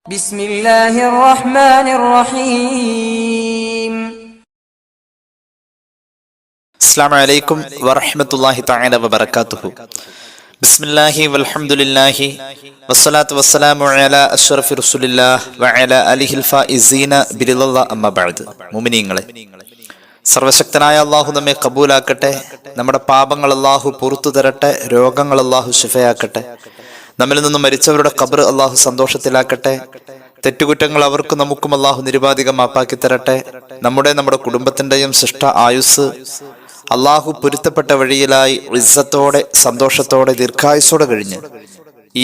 بسم الله الرحمن الرحيم. السلام عليكم ورحمة الله تعالى وبركاته. بسم الله والحمد لله والصلاة والسلام على أشرف رسول الله وعلى آله الفائزين برضا الله أما بعد. മുഅ്മിനീങ്ങളെ, സർവശക്തനായ അള്ളാഹു നമ്മെ കബൂലാക്കട്ടെ. നമ്മുടെ പാപങ്ങൾ അള്ളാഹു പുറത്തു തരട്ടെ. രോഗങ്ങൾ അള്ളാഹു ശിഫയാക്കട്ടെ. നമ്മിൽ നിന്നും മരിച്ചവരുടെ ഖബർ അള്ളാഹു സന്തോഷത്തിലാക്കട്ടെ. തെറ്റുകുറ്റങ്ങൾ അവർക്കും നമുക്കും അള്ളാഹു നിരുപാധികം മാപ്പാക്കി തരട്ടെ. നമ്മുടെ കുടുംബത്തിന്റെയും ശിഷ്ട ആയുസ് അള്ളാഹു പൊരുത്തപ്പെട്ട വഴിയിലായി ഇസ്സത്തോടെ, സന്തോഷത്തോടെ, ദീർഘായുസോടെ കഴിഞ്ഞ്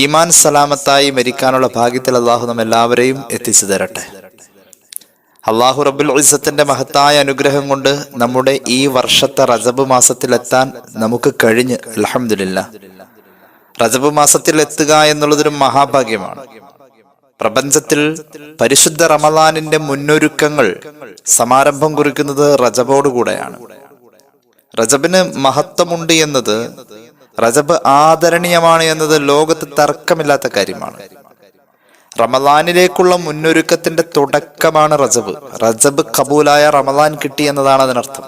ഈമാൻ സലാമത്തായി മരിക്കാനുള്ള ഭാഗ്യത്തിൽ അള്ളാഹു നമ്മെല്ലാവരെയും എത്തിച്ചു തരട്ടെ. അള്ളാഹു റബ്ബുൽ ഇസ്സത്തിന്റെ മഹത്തായ അനുഗ്രഹം കൊണ്ട് നമ്മുടെ ഈ വർഷത്തെ റജബ് മാസത്തിലെത്താൻ നമുക്ക് കഴിഞ്ഞ് അൽഹംദുലില്ലാഹ്. റജബ് മാസത്തിൽ എത്തുക എന്നുള്ളതൊരു മഹാഭാഗ്യമാണ്. പ്രപഞ്ചത്തിൽ പരിശുദ്ധ റമളാനിന്റെ മുന്നൊരുക്കങ്ങൾ സമാരംഭം കുറിക്കുന്നത് റജബോടുകൂടെയാണ്. റജബിന് മഹത്വമുണ്ട് എന്നത്, റജബ് ആദരണീയമാണ് എന്നത് ലോകത്ത് തർക്കമില്ലാത്ത കാര്യമാണ്. റമളാനിലേക്കുള്ള മുന്നൊരുക്കത്തിന്റെ തുടക്കമാണ് റജബ്. റജബ് കബൂലായ റമളാൻ കിട്ടി എന്നതാണ് അതിനർത്ഥം.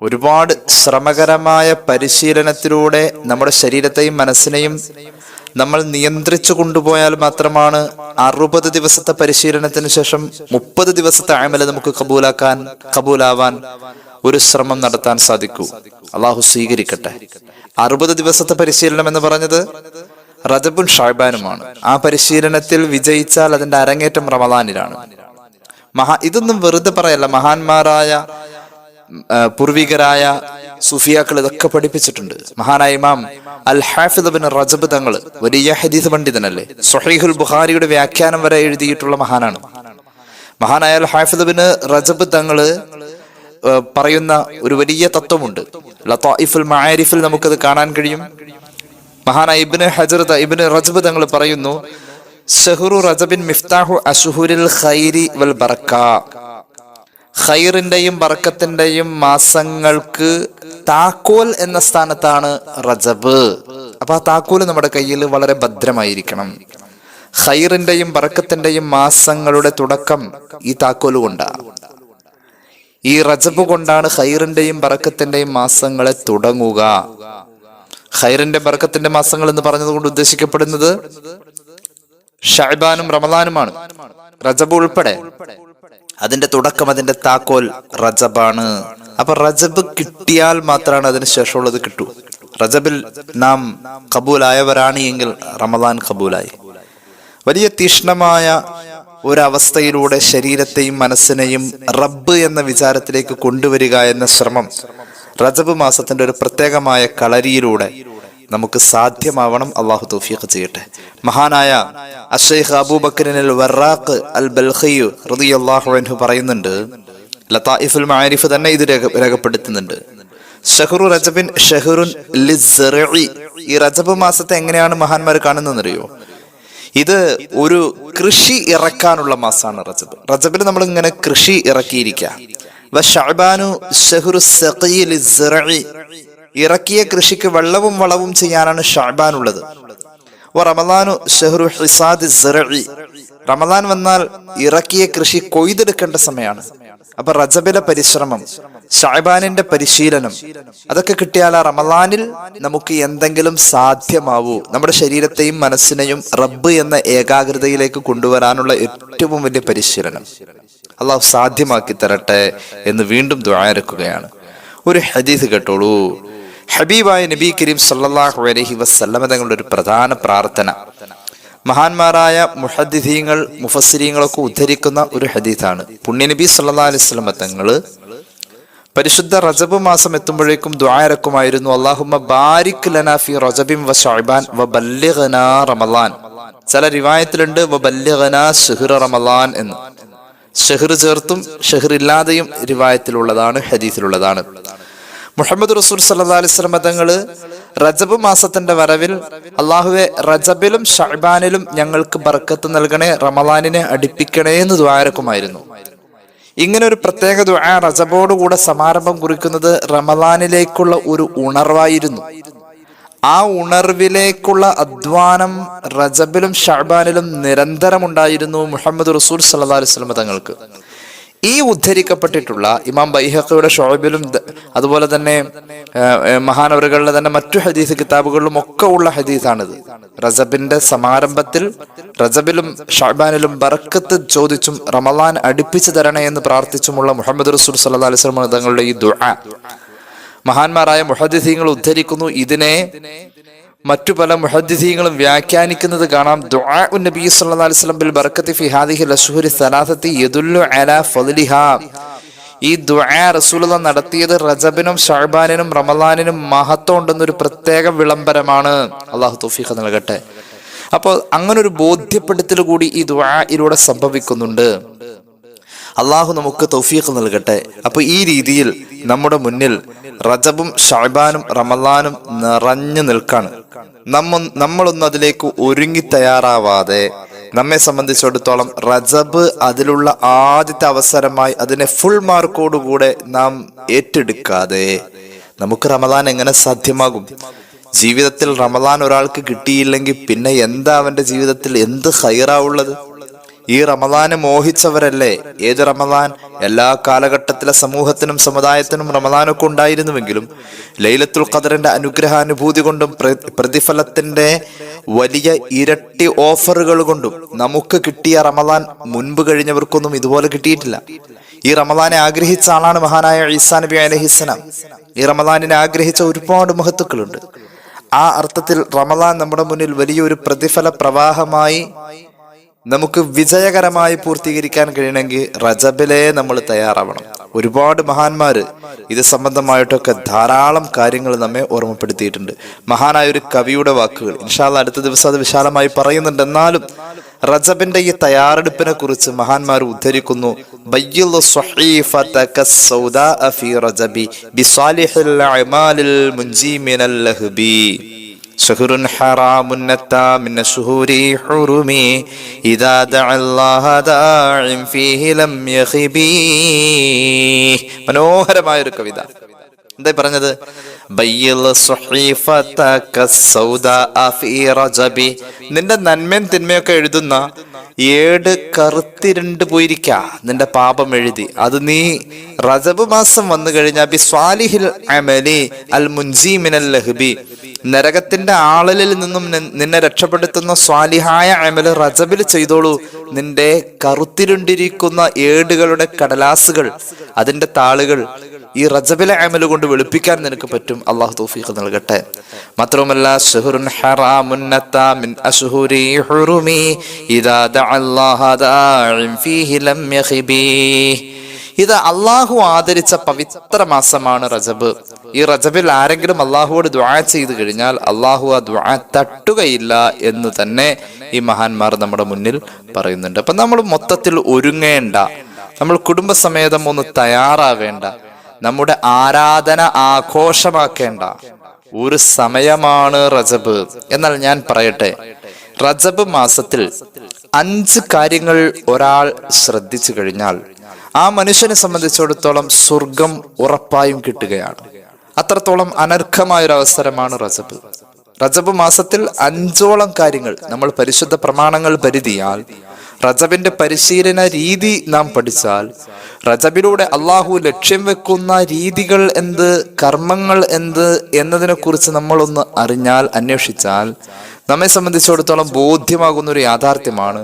ഒരുപാട് ശ്രമകരമായ പരിശീലനത്തിലൂടെ നമ്മുടെ ശരീരത്തെയും മനസ്സിനെയും നമ്മൾ നിയന്ത്രിച്ചു കൊണ്ടുപോയാൽ മാത്രമാണ് 60 ദിവസത്തെ പരിശീലനത്തിന് ശേഷം 30 ദിവസത്തെ അമല് നമുക്ക് കബൂലാവാൻ ഒരു ശ്രമം നടത്താൻ സാധിക്കൂ. അള്ളാഹു സ്വീകരിക്കട്ടെ. 60 ദിവസത്തെ പരിശീലനം എന്ന് പറഞ്ഞത് റജബും ഷഅബാനുമാണ്. ആ പരിശീലനത്തിൽ വിജയിച്ചാൽ അതിന്റെ അരങ്ങേറ്റം റമളാനിലാണ്. ഇതൊന്നും വെറുതെ പറയല്ല. മഹാന്മാരായ പൂർവികരായ സുഫിയാക്കൾ ഇതൊക്കെ പഠിപ്പിച്ചിട്ടുണ്ട്. മഹാനായ ഇമാം അൽ ഹാഫിദ് ഇബ്നു റജബ് തങ്ങൾ വലിയ ഹദീസ് പണ്ഡിതനല്ലേ. സ്വഹീഹുൽ ബുഖാരിയുടെ വ്യാഖ്യാനം വരെ എഴുതിയിട്ടുള്ള മഹാനാണ്. മഹാനായ അൽ ഹാഫിദ് ഇബ്നു റജബ് തങ്ങൾ പറയുന്ന ഒരു വലിയ തത്വമുണ്ട്. ലതായിഫുൽ മആരിഫിൽ നമുക്കത് കാണാൻ കഴിയും. മഹാനായ ഇബ്നു റജബ് തങ്ങൾ പറയുന്നു, ശഹ്റു റജബിൻ മിഫ്താഹു അശ്ഹുരിൽ ഖൈരി വൽ ബറക. ഖൈറിന്റെയും ബർക്കത്തിന്റെയും മാസങ്ങൾക്ക് താക്കോൽ എന്ന സ്ഥാനത്താണ് റജബ്. അപ്പൊ ആ താക്കോല് നമ്മുടെ കയ്യിൽ വളരെ ഭദ്രമായിരിക്കണം. ഖൈറിന്റെയും ബർക്കത്തിന്റെയും മാസങ്ങളുടെ തുടക്കം ഈ താക്കോല് കൊണ്ടാണ്. ഈ റജബ് കൊണ്ടാണ് ഖൈറിന്റെയും ബർക്കത്തിന്റെയും മാസങ്ങളെ തുടങ്ങുക. ഖൈറിന്റെ ബർക്കത്തിന്റെ മാസങ്ങൾ എന്ന് പറഞ്ഞതുകൊണ്ട് ഉദ്ദേശിക്കപ്പെടുന്നത് ഷഅബാനും റമളാനുമാണ്, റജബ് ഉൾപ്പെടെ. അതിന്റെ തുടക്കം, അതിന്റെ താക്കോൽ റജബാണ്. അപ്പൊ റജബ് കിട്ടിയാൽ മാത്രമാണ് അതിന് ശേഷമുള്ളത് കിട്ടൂ. റജബിൽ നാം കബൂലായവരാണ് എങ്കിൽ റമളാൻ കബൂലായി. വലിയ തീക്ഷ്ണമായ ഒരവസ്ഥയിലൂടെ ശരീരത്തെയും മനസ്സിനെയും റബ്ബ് എന്ന വിചാരത്തിലേക്ക് കൊണ്ടുവരിക എന്ന ശ്രമം റജബ് മാസത്തിന്റെ ഒരു പ്രത്യേകമായ കളരിയിലൂടെ നമുക്ക് സാധ്യമാവണം. അള്ളാഹു തൗഫീഖ് ചെയ്യട്ടെ. മഹാനായ അശ്ശൈഖ് അബൂബക്കർ അൽ വറാഖ് അൽ ബൽഖി റളിയല്ലാഹു അൻഹു പറയുന്നുണ്ട്, ലതായിഫുൽ മആരിഫ് തന്നെ ഇത് രേഖപ്പെടുത്തുന്നുണ്ട്. ശഹ്റു റജബിൻ ശഹ്റുൻ ലിസ്സർഇ. ഈ റജബ് മാസത്തെ എങ്ങനെയാണ് മഹാന്മാർ കാണുന്നതെന്നറിയോ? ഇത് ഒരു കൃഷി ഇറക്കാനുള്ള മാസമാണ് റജബ്. റജബിൽ നമ്മൾ ഇങ്ങനെ കൃഷി ഇറക്കിയിരിക്കുക. വശഅബാനു ശഹ്റു സഖി ലിസ്സർഇ. ഇറക്കിയ കൃഷിക്ക് വെള്ളവും വളവും ചെയ്യാനാണ് ഷഅബാൻ ഉള്ളത്. റമളാനു ശഹ്റു ഹിസാദി സ്സർഇ. റമളാൻ വന്നാൽ ഇറക്കിയ കൃഷി കൊയ്തെടുക്കേണ്ട സമയമാണ്. അപ്പൊ റജബിലെ പരിശ്രമം, ഷഅബാനിന്റെ പരിശീലനം, അതൊക്കെ കിട്ടിയാൽ റമളാനിൽ നമുക്ക് എന്തെങ്കിലും സാധ്യമാവൂ. നമ്മുടെ ശരീരത്തെയും മനസ്സിനെയും റബ്ബ് എന്ന ഏകാഗ്രതയിലേക്ക് കൊണ്ടുവരാനുള്ള ഏറ്റവും വലിയ പരിശീലനം അള്ളാഹു സാധ്യമാക്കി തരട്ടെ എന്ന് വീണ്ടും ദുആ ഇറക്കുകയാണ്. ഒരു ഹദീസ് കേട്ടോളൂ. ഹബീബായ നബി കരീം സല്ലല്ലാഹു അലൈഹി വസല്ലമ തങ്ങളുടെ ഒരു പ്രധാന പ്രാർത്ഥന, മഹാന്മാരായ മുഹദ്ദിഥീങ്ങൾ, മുഫസ്സിരീങ്ങളൊക്കെ ഉദ്ധരിക്കുന്ന ഒരു ഹദീസാണ്. പുണ്യ നബി സല്ലല്ലാഹു അലൈഹി വസല്ലമ തങ്ങള് പരിശുദ്ധ റജബ് മാസം എത്തുമ്പോഴേക്കും ദുആ ഇറക്കുമായിരുന്നു, അല്ലാഹുമ്മ ബാരിക് ലനാ ഫീ റജബിൻ വ ശഅബാൻ വ ബല്ലിഗ്നാ റമളാൻ. ചില റിവായത്തിലുണ്ട് വ ബല്ലിഗ്നാ ശഹ്റ റമളാൻ എന്ന്. ഷഹ്ർ ചേർത്തും ഷഹ്ർ ഇല്ലാതെയും റിവായത്തിലുള്ളതാണ്, ഹദീസിലുള്ളതാണ്. മുഹമ്മദ് റസൂൽ സല്ലല്ലാഹു അലൈഹി വസല്ലം തങ്ങള് റജബ് മാസത്തിന്റെ വരവിൽ, അല്ലാഹുവേ റജബിലും ഷഅബാനിലും ഞങ്ങൾക്ക് ബർക്കത്ത് നൽകണേ, റമളാനിനെ അടുപ്പിക്കണേ എന്ന് ദുആ ഇറക്കുമായിരുന്നു. ഇങ്ങനെ ഒരു പ്രത്യേക ദുആ റജബോടുകൂടെ സമാരംഭം കുറിക്കുന്നത് റമളാനിലേക്കുള്ള ഒരു ഉണർവായിരുന്നു. ആ ഉണർവിലേക്കുള്ള അധ്വാനം റജബിലും ഷഅബാനിലും നിരന്തരമുണ്ടായിരുന്നു മുഹമ്മദ് റസൂൽ സല്ലല്ലാഹു അലൈഹി വസല്ലം തങ്ങൾക്ക്. ഈ ഉദ്ധരിക്കപ്പെട്ടിട്ടുള്ള ഇമാം ബൈഹഖിയുടെ ഷുഅബിലും അതുപോലെ തന്നെ മഹാനവറുകളുടെ തന്നെ മറ്റു ഹദീസ് കിതാബുകളിലും ഒക്കെ ഉള്ള ഹദീസാണിത്. റജബിന്റെ സമാരംഭത്തിൽ റജബിലും ഷഅബാനിലും ബറക്കത്ത് ചോദിച്ചും റമളാൻ അടുപ്പിച്ചു തരണേ എന്ന് പ്രാർത്ഥിച്ചുമുള്ള മുഹമ്മദ് റസൂൽ സല്ലല്ലാഹു അലൈഹി വസല്ലം തങ്ങളുടെ ഈ ദുആ മഹാന്മാരായ മുഹദ്ദിസീങ്ങൾ ഉദ്ധരിക്കുന്നു. ഇതിനെ മറ്റു പല മുഹദ്ദിസീങ്ങളും വ്യാഖ്യാനിക്കുന്നത് കാണാം. ദുആഉ നബി സല്ലല്ലാഹു അലൈഹി വസല്ലം ബിൽ ബറക്കത്തി ഫി ഹാദിഹിൽ അശ്ഹുരി സലാസത്തി യദുല്ലു അലാ ഫളിഹാ. ഈ ദുആ റസൂലുള്ളാഹി നടത്തിയത് റജബിനും ശഅബാനിനും റമളാനിനും മഹത്വം ഉണ്ടെന്നൊരു പ്രത്യേക വിളംബരമാണ്. അല്ലാഹു തൗഫീഖ് നൽകട്ടെ. അപ്പോൾ അങ്ങനെ ഒരു ബോധ്യപ്പെടുത്തൽ കൂടി ഈ ദുആയിലൂടെ സംഭവിക്കുന്നുണ്ട്. അള്ളാഹു നമുക്ക് തൗഫീഖ് നൽകട്ടെ. അപ്പൊ ഈ രീതിയിൽ നമ്മുടെ മുന്നിൽ റജബും ഷഅബാനും റമളാനും നിറഞ്ഞു നിൽക്കാണ്. നമ്മളൊന്നും അതിലേക്ക് ഒരുങ്ങി തയ്യാറാവാതെ നമ്മെ സംബന്ധിച്ചിടത്തോളം റജബ് അതിലുള്ള ആദ്യത്തെ അവസരമായി അതിനെ ഫുൾ മാർക്കോടുകൂടെ നാം ഏറ്റെടുക്കാതെ നമുക്ക് റമളാൻ എങ്ങനെ സാധ്യമാകും? ജീവിതത്തിൽ റമളാൻ ഒരാൾക്ക് കിട്ടിയില്ലെങ്കിൽ പിന്നെ എന്താ അവന്റെ ജീവിതത്തിൽ എന്ത് ഖൈറാവുള്ളത്? ഈ റമളാനെ മോഹിച്ചവരല്ലേ? ഏത് റമളാൻ? എല്ലാ കാലഘട്ടത്തിലെ സമൂഹത്തിനും സമുദായത്തിനും റമളാനൊക്കെ ഉണ്ടായിരുന്നുവെങ്കിലും ലൈലത്തുൽ ഖദറിന്റെ അനുഗ്രഹാനുഭൂതി കൊണ്ടും പ്രതിഫലത്തിന്റെ വലിയ ഇരട്ടി ഓഫറുകൾ കൊണ്ടും നമുക്ക് കിട്ടിയ റമളാൻ മുൻപ് കഴിഞ്ഞവർക്കൊന്നും ഇതുപോലെ കിട്ടിയിട്ടില്ല. ഈ റമളാനെ ആഗ്രഹിച്ച ആളാണ് മഹാനായ ഈസാ നബി അലൈഹിസ്സലാം. ഈ റമളാനിനെ ആഗ്രഹിച്ച ഒരുപാട് മഹത്തുക്കളുണ്ട്. ആ അർത്ഥത്തിൽ റമളാൻ നമ്മുടെ മുന്നിൽ വലിയൊരു പ്രതിഫല പ്രവാഹമായി നമുക്ക് വിജയകരമായി പൂർത്തീകരിക്കാൻ കഴിയണമെങ്കിൽ റജബിലെ നമ്മൾ തയ്യാറാവണം. ഒരുപാട് മഹാന്മാര് ഇത് സംബന്ധമായിട്ടൊക്കെ ധാരാളം കാര്യങ്ങൾ നമ്മെ ഓർമ്മപ്പെടുത്തിയിട്ടുണ്ട്. മഹാനായ ഒരു കവിയുടെ വാക്കുകൾ ഇൻഷാ അല്ലാഹ് അടുത്ത ദിവസം അത് വിശാലമായി പറയുന്നുണ്ട്. എന്നാലും റജബിന്റെ ഈ തയ്യാറെടുപ്പിനെ കുറിച്ച് മഹാന്മാർ ഉദ്ധരിക്കുന്നു. شهر حرام نتا من شهور حرمي إذا دعا الله داع فيه لم يخبي. മനോഹരമായ ഒരു കവിത. എന്താ പറഞ്ഞത്? നിന്റെ നന്മയും തിന്മയൊക്കെ എഴുതുന്ന ഏട് കറുത്തിരണ്ട് പോയിരിക്ക നിന്റെ പാപം എഴുതി. അത് നീ റജബ് മാസം വന്നു കഴിഞ്ഞാൽ ബിസ്വാലിഹിൽ അമലി അൽ മുൻജി മിനൽ ലഹ്ബി, നരകത്തിന്റെ ആളലിൽ നിന്നും നിന്നെ രക്ഷപ്പെടുത്തുന്ന സ്വാലിഹായ അമല് റജബിൽ ചെയ്തോളൂ. നിന്റെ കറുത്തിരുണ്ടിരിക്കുന്ന ഏടുകളുടെ കടലാസുകൾ, അതിന്റെ താളുകൾ ഈ റജബിലെ അമല് കൊണ്ട് വെളുപ്പിക്കാൻ നിനക്ക് പറ്റും. അള്ളാഹു തൗഫീഖ് നൽകട്ടെ. മാത്രവുമല്ല ശഹ്റുൻ ഹറാമുൻ നതാ മിൻ അശ്ഹുരി ഹുറുമി ഇദാ ദഅല്ലാഹ ദാഇൻ ഫീഹി ലം യഖിബി. ഇത് അള്ളാഹു ആദരിച്ച പവിത്ര മാസമാണ് റജബ്. ഈ റജബിൽ ആരെങ്കിലും അള്ളാഹുവോട് ദുആ ചെയ്തു കഴിഞ്ഞാൽ അള്ളാഹു ആ ദുആ തട്ടുകയില്ല എന്ന് തന്നെ ഈ മഹാന്മാർ നമ്മുടെ മുന്നിൽ പറയുന്നുണ്ട്. അപ്പൊ നമ്മൾ മൊത്തത്തിൽ ഒരുങ്ങേണ്ട, നമ്മൾ കുടുംബസമേതം ഒന്ന് തയ്യാറാവേണ്ട, നമ്മുടെ ആരാധന ആഘോഷമാക്കേണ്ട ഒരു സമയമാണ് റജബ്. എന്നാൽ ഞാൻ പറയട്ടെ, റജബ് മാസത്തിൽ 5 കാര്യങ്ങൾ ഒരാൾ ശ്രദ്ധിച്ചു കഴിഞ്ഞാൽ ആ മനുഷ്യനെ സംബന്ധിച്ചിടത്തോളം സ്വർഗം ഉറപ്പായും കിട്ടുകയാണ്. അത്രത്തോളം അനർഘമായൊരു അവസരമാണ് റജബ്. റജബ് മാസത്തിൽ 5ഓളം കാര്യങ്ങൾ നമ്മൾ പരിശുദ്ധ പ്രമാണങ്ങൾ പരിധിയാൽ റജബിന്റെ പരിശീലന രീതി നാം പഠിച്ചാൽ, റജബിലൂടെ അള്ളാഹു ലക്ഷ്യം വെക്കുന്ന രീതികൾ എന്ത്, കർമ്മങ്ങൾ എന്ത് എന്നതിനെ കുറിച്ച് നമ്മളൊന്ന് അറിഞ്ഞാൽ, അന്വേഷിച്ചാൽ നമ്മെ സംബന്ധിച്ചിടത്തോളം ബോധ്യമാകുന്ന ഒരു യാഥാർത്ഥ്യമാണ്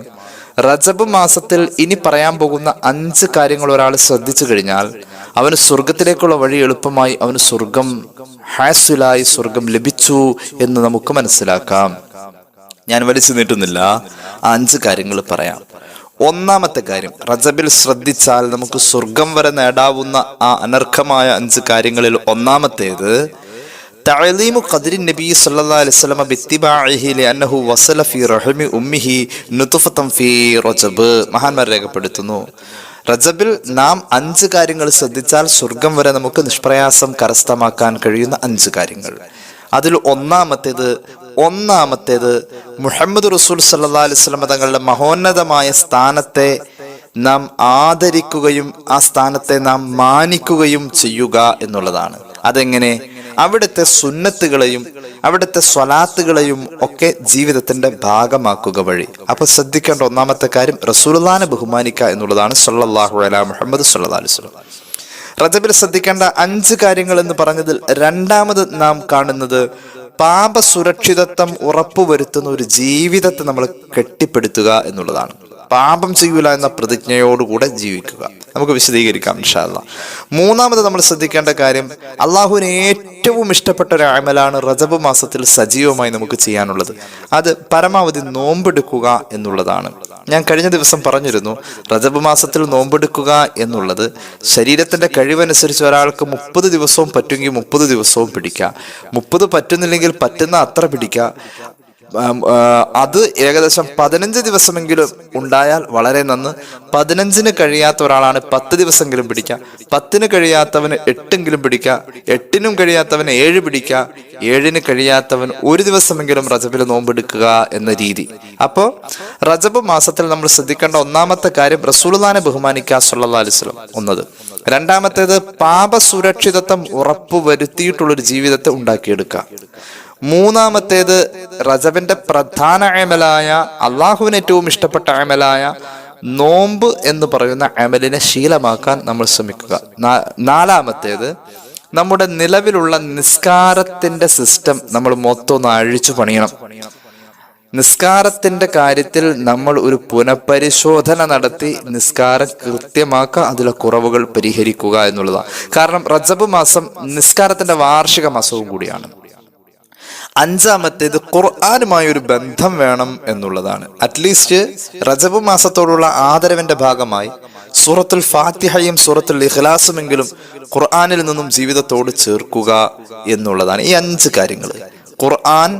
റജബ് മാസത്തിൽ ഇനി പറയാൻ പോകുന്ന 5 കാര്യങ്ങൾ ഒരാൾ ശ്രദ്ധിച്ചു കഴിഞ്ഞാൽ അവന് സ്വർഗത്തിലേക്കുള്ള വഴി എളുപ്പമായി, അവന് സ്വർഗം ഹാസുലായി, സ്വർഗം ലഭിച്ചു എന്ന് നമുക്ക് മനസ്സിലാക്കാം. ഞാൻ വലിച്ചു നീട്ടുന്നില്ല, 5 കാര്യങ്ങൾ പറയാം. ഒന്നാമത്തെ കാര്യം, റജബിൽ ശ്രദ്ധിച്ചാൽ നമുക്ക് സ്വർഗം വരെ നേടാവുന്ന ആ അനർഘമായ 5 കാര്യങ്ങളിൽ ഒന്നാമത്തേത് തഅലീമു ഖദ്രി നബി സല്ലല്ലാഹു അലൈഹി വസല്ലം ബിത്തിബാഇഹി ലഅന്നഹു വസല ഫീ റഹ്മി ഉമ്മിഹി നുത്ഫതൻ ഫീ റജബ്. മഹാന്മാർ രേഖപ്പെടുത്തുന്നു, റജബിൽ നാം 5 കാര്യങ്ങൾ ശ്രദ്ധിച്ചാൽ സ്വർഗം വരെ നമുക്ക് നിഷ്പ്രയാസം കരസ്ഥമാക്കാൻ കഴിയുന്ന 5 കാര്യങ്ങൾ. അതിൽ ഒന്നാമത്തേത് മുഹമ്മദ് റസൂൽ സല്ലല്ലാഹു അലൈഹി വസല്ലം തങ്ങളുടെ മഹോന്നതമായ സ്ഥാനത്തെ നാം ആദരിക്കുകയും ആ സ്ഥാനത്തെ നാം മാനിക്കുകയും ചെയ്യുക എന്നുള്ളതാണ്. അതെങ്ങനെ? അവിടുത്തെ സുന്നത്തുകളെയും അവിടുത്തെ സ്വലാത്തുകളെയും ഒക്കെ ജീവിതത്തിന്റെ ഭാഗമാക്കുക വഴി. അപ്പൊ ശ്രദ്ധിക്കേണ്ട ഒന്നാമത്തെ കാര്യം റസൂലുള്ളാഹിനെ ബഹുമാനിക്കുക എന്നുള്ളതാണ്. സല്ലല്ലാഹു അലാ മുഹമ്മദ് സല്ലല്ലാഹു അലൈഹി വസല്ലം. റജബിൽ ശ്രദ്ധിക്കേണ്ട 5 കാര്യങ്ങൾ എന്ന് പറഞ്ഞതിൽ രണ്ടാമത് നാം കാണുന്നത് പാപ സുരക്ഷിതത്വം ഉറപ്പുവരുത്തുന്ന ഒരു ജീവിതത്തെ നമ്മൾ കെട്ടിപ്പടുത്തുക എന്നുള്ളതാണ്. പാപം ചെയ്യൂല എന്ന പ്രതിജ്ഞയോടുകൂടെ ജീവിക്കുക. നമുക്ക് വിശദീകരിക്കാം ഇൻഷാ അല്ലാഹ്. മൂന്നാമത് നമ്മൾ ശ്രദ്ധിക്കേണ്ട കാര്യം അള്ളാഹുവിന് ഏറ്റവും ഇഷ്ടപ്പെട്ട ഒരു അമലാണ് റജബ് മാസത്തിൽ സജീവമായി നമുക്ക് ചെയ്യാനുള്ളത്. അത് പരമാവധി നോമ്പെടുക്കുക എന്നുള്ളതാണ്. ഞാൻ കഴിഞ്ഞ ദിവസം പറഞ്ഞിരുന്നു, റജബ് മാസത്തിൽ നോമ്പെടുക്കുക എന്നുള്ളത് ശരീരത്തിന്റെ കഴിവനുസരിച്ച് ഒരാൾക്ക് 30 ദിവസവും പറ്റുമെങ്കിൽ 30 ദിവസവും പിടിക്കുക, 30 പറ്റുന്നില്ലെങ്കിൽ പറ്റുന്ന അത്ര പിടിക്കുക. അത് ഏകദേശം 15 ദിവസമെങ്കിലും ഉണ്ടായാൽ വളരെ നന്ന്. 15-ന് കഴിയാത്ത ഒരാളാണ് 10 ദിവസമെങ്കിലും പിടിക്കുക, 10-ന് കഴിയാത്തവന് 8 പിടിക്കുക, 8-നും കഴിയാത്തവന് 7 പിടിക്കുക, 7-ന് കഴിയാത്തവൻ 1 ദിവസമെങ്കിലും റജബിൽ നോമ്പെടുക്കുക എന്ന രീതി. അപ്പോ റജബ് മാസത്തിൽ നമ്മൾ ശ്രദ്ധിക്കേണ്ട ഒന്നാമത്തെ കാര്യം റസൂലുള്ളാഹിനെ ബഹുമാനിക്കുക സല്ലല്ലാഹു അലൈഹി വസല്ലം ഒന്നത്. രണ്ടാമത്തേത് പാപ സുരക്ഷിതത്വം ഉറപ്പുവരുത്തിയിട്ടുള്ളൊരു ജീവിതത്തെ ഉണ്ടാക്കിയെടുക്കുക. മൂന്നാമത്തേത് റജബിന്റെ പ്രധാന അമലായ അള്ളാഹുവിന് ഏറ്റവും ഇഷ്ടപ്പെട്ട അമലായ നോമ്പ് എന്ന് പറയുന്ന അമലിനെ ശീലമാക്കാൻ നമ്മൾ ശ്രമിക്കുക. നാലാമത്തേത് നമ്മുടെ നിലവിലുള്ള നിസ്കാരത്തിന്റെ സിസ്റ്റം നമ്മൾ മൊത്തം ഒന്ന് അഴിച്ചു പണിയണം. നിസ്കാരത്തിന്റെ കാര്യത്തിൽ നമ്മൾ ഒരു പുനഃപരിശോധന നടത്തി നിസ്കാരം കൃത്യമാക്കുക, അതിലെ കുറവുകൾ പരിഹരിക്കുക എന്നുള്ളതാണ്. കാരണം റജബ് മാസം നിസ്കാരത്തിന്റെ വാർഷിക മാസവും കൂടിയാണ്. അഞ്ചാമത്തേത് ഖുർആനുമായി ഒരു ബന്ധം വേണം എന്നുള്ളതാണ്. അറ്റ്ലീസ്റ്റ് റജബ് മാസത്തോടുള്ള ആദരവിന്റെ ഭാഗമായി സൂറത്തുൽ ഫാത്തിഹയും സൂറത്തുൽ ഇഖ്ലാസുമെങ്കിലും ഖുർആനിൽ നിന്നും ജീവിതത്തോട് ചേർക്കുക എന്നുള്ളതാണ്. ഈ 5 കാര്യങ്ങൾ ഖുർആൻ,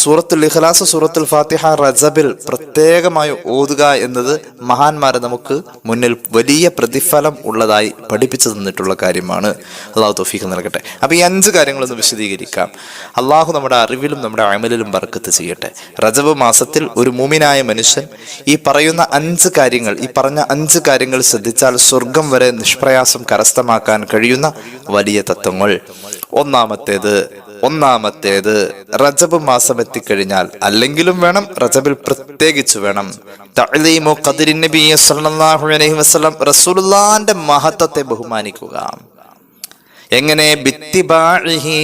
സൂറത്തുൽ ഇഖ്ലാസ്, സൂറത്തുൽ ഫാത്തിഹ റജബിൽ പ്രത്യേകമായി ഓതുക എന്നത് മഹാന്മാരെ നമുക്ക് മുന്നിൽ വലിയ പ്രതിഫലം ഉള്ളതായി പഠിപ്പിച്ചു തന്നിട്ടുള്ള കാര്യമാണ്. അള്ളാഹു തൗഫീഖ് നൽകട്ടെ. അപ്പൊ ഈ 5 കാര്യങ്ങളൊന്ന് വിശദീകരിക്കാം. അള്ളാഹു നമ്മുടെ അറിവിലും നമ്മുടെ അമലിലും ബർക്കത്ത് ചെയ്യട്ടെ. റജബ് മാസത്തിൽ ഒരു മുഅ്മിനായ മനുഷ്യൻ ഈ പറയുന്ന 5 കാര്യങ്ങൾ, ഈ പറഞ്ഞ 5 കാര്യങ്ങൾ ശ്രദ്ധിച്ചാൽ സ്വർഗം വരെ നിഷ്പ്രയാസം കരസ്ഥമാക്കാൻ കഴിയുന്ന വലിയ തത്വങ്ങൾ. ഒന്നാമത്തേത് റജബ് മാസം എത്തിക്കഴിഞ്ഞാൽ അല്ലെങ്കിലും വേണം, റജബിൽ പ്രത്യേകിച്ച് വേണം, തഅലീമു ഖദ്രി നബി സല്ലല്ലാഹു അലൈഹി വസല്ലം, റസൂലുള്ളാഹിന്റെ മഹത്വത്തെ ബഹുമാനിക്കുക. എങ്ങനെ? ബിത്തിബാഇഹി,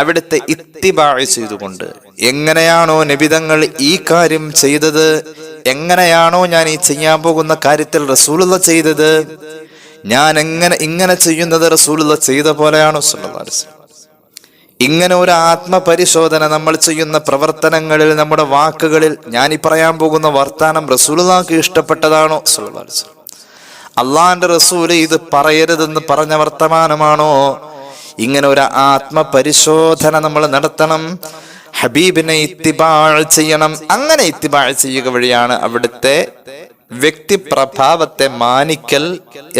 അവിടുത്തെ ഇത്തിബാഇ ചെയ്തുകൊണ്ട്. എങ്ങനെയാണോ നബിതങ്ങൾ ഈ കാര്യം ചെയ്തത്, എങ്ങനെയാണോ ഞാൻ ഈ ചെയ്യാൻ പോകുന്ന കാര്യത്തിൽ റസൂലുള്ളാഹി ചെയ്തത്, ഞാൻ ഇങ്ങനെ ചെയ്യുന്നത് റസൂലുള്ളാഹി ചെയ്ത പോലെയാണോ സല്ലല്ലാഹു അലൈഹി വസല്ലം. ഇങ്ങനെ ഒരു ആത്മപരിശോധന നമ്മൾ ചെയ്യുന്ന പ്രവർത്തനങ്ങളിൽ, നമ്മുടെ വാക്കുകളിൽ, ഞാൻ ഈ പറയാൻ പോകുന്ന വർത്താനം റസൂലുള്ളാഹിക്ക് ഇഷ്ടപ്പെട്ടതാണോ സല്ലല്ലാഹു അലൈഹി വസല്ലം. അള്ളാഹിന്റെ റസൂല് ഇത് പറയരുതെന്ന് പറഞ്ഞ വർത്തമാനമാണോ? ഇങ്ങനെ ഒരു ആത്മപരിശോധന നമ്മൾ നടത്തണം. ഹബീബിനെ ഇത്തിബാഅ് ചെയ്യണം. അങ്ങനെ ഇത്തിബാഅ് ചെയ്യുക വഴിയാണ് അവിടുത്തെ വ്യക്തിപ്രഭാവത്തെ മാനിക്കൽ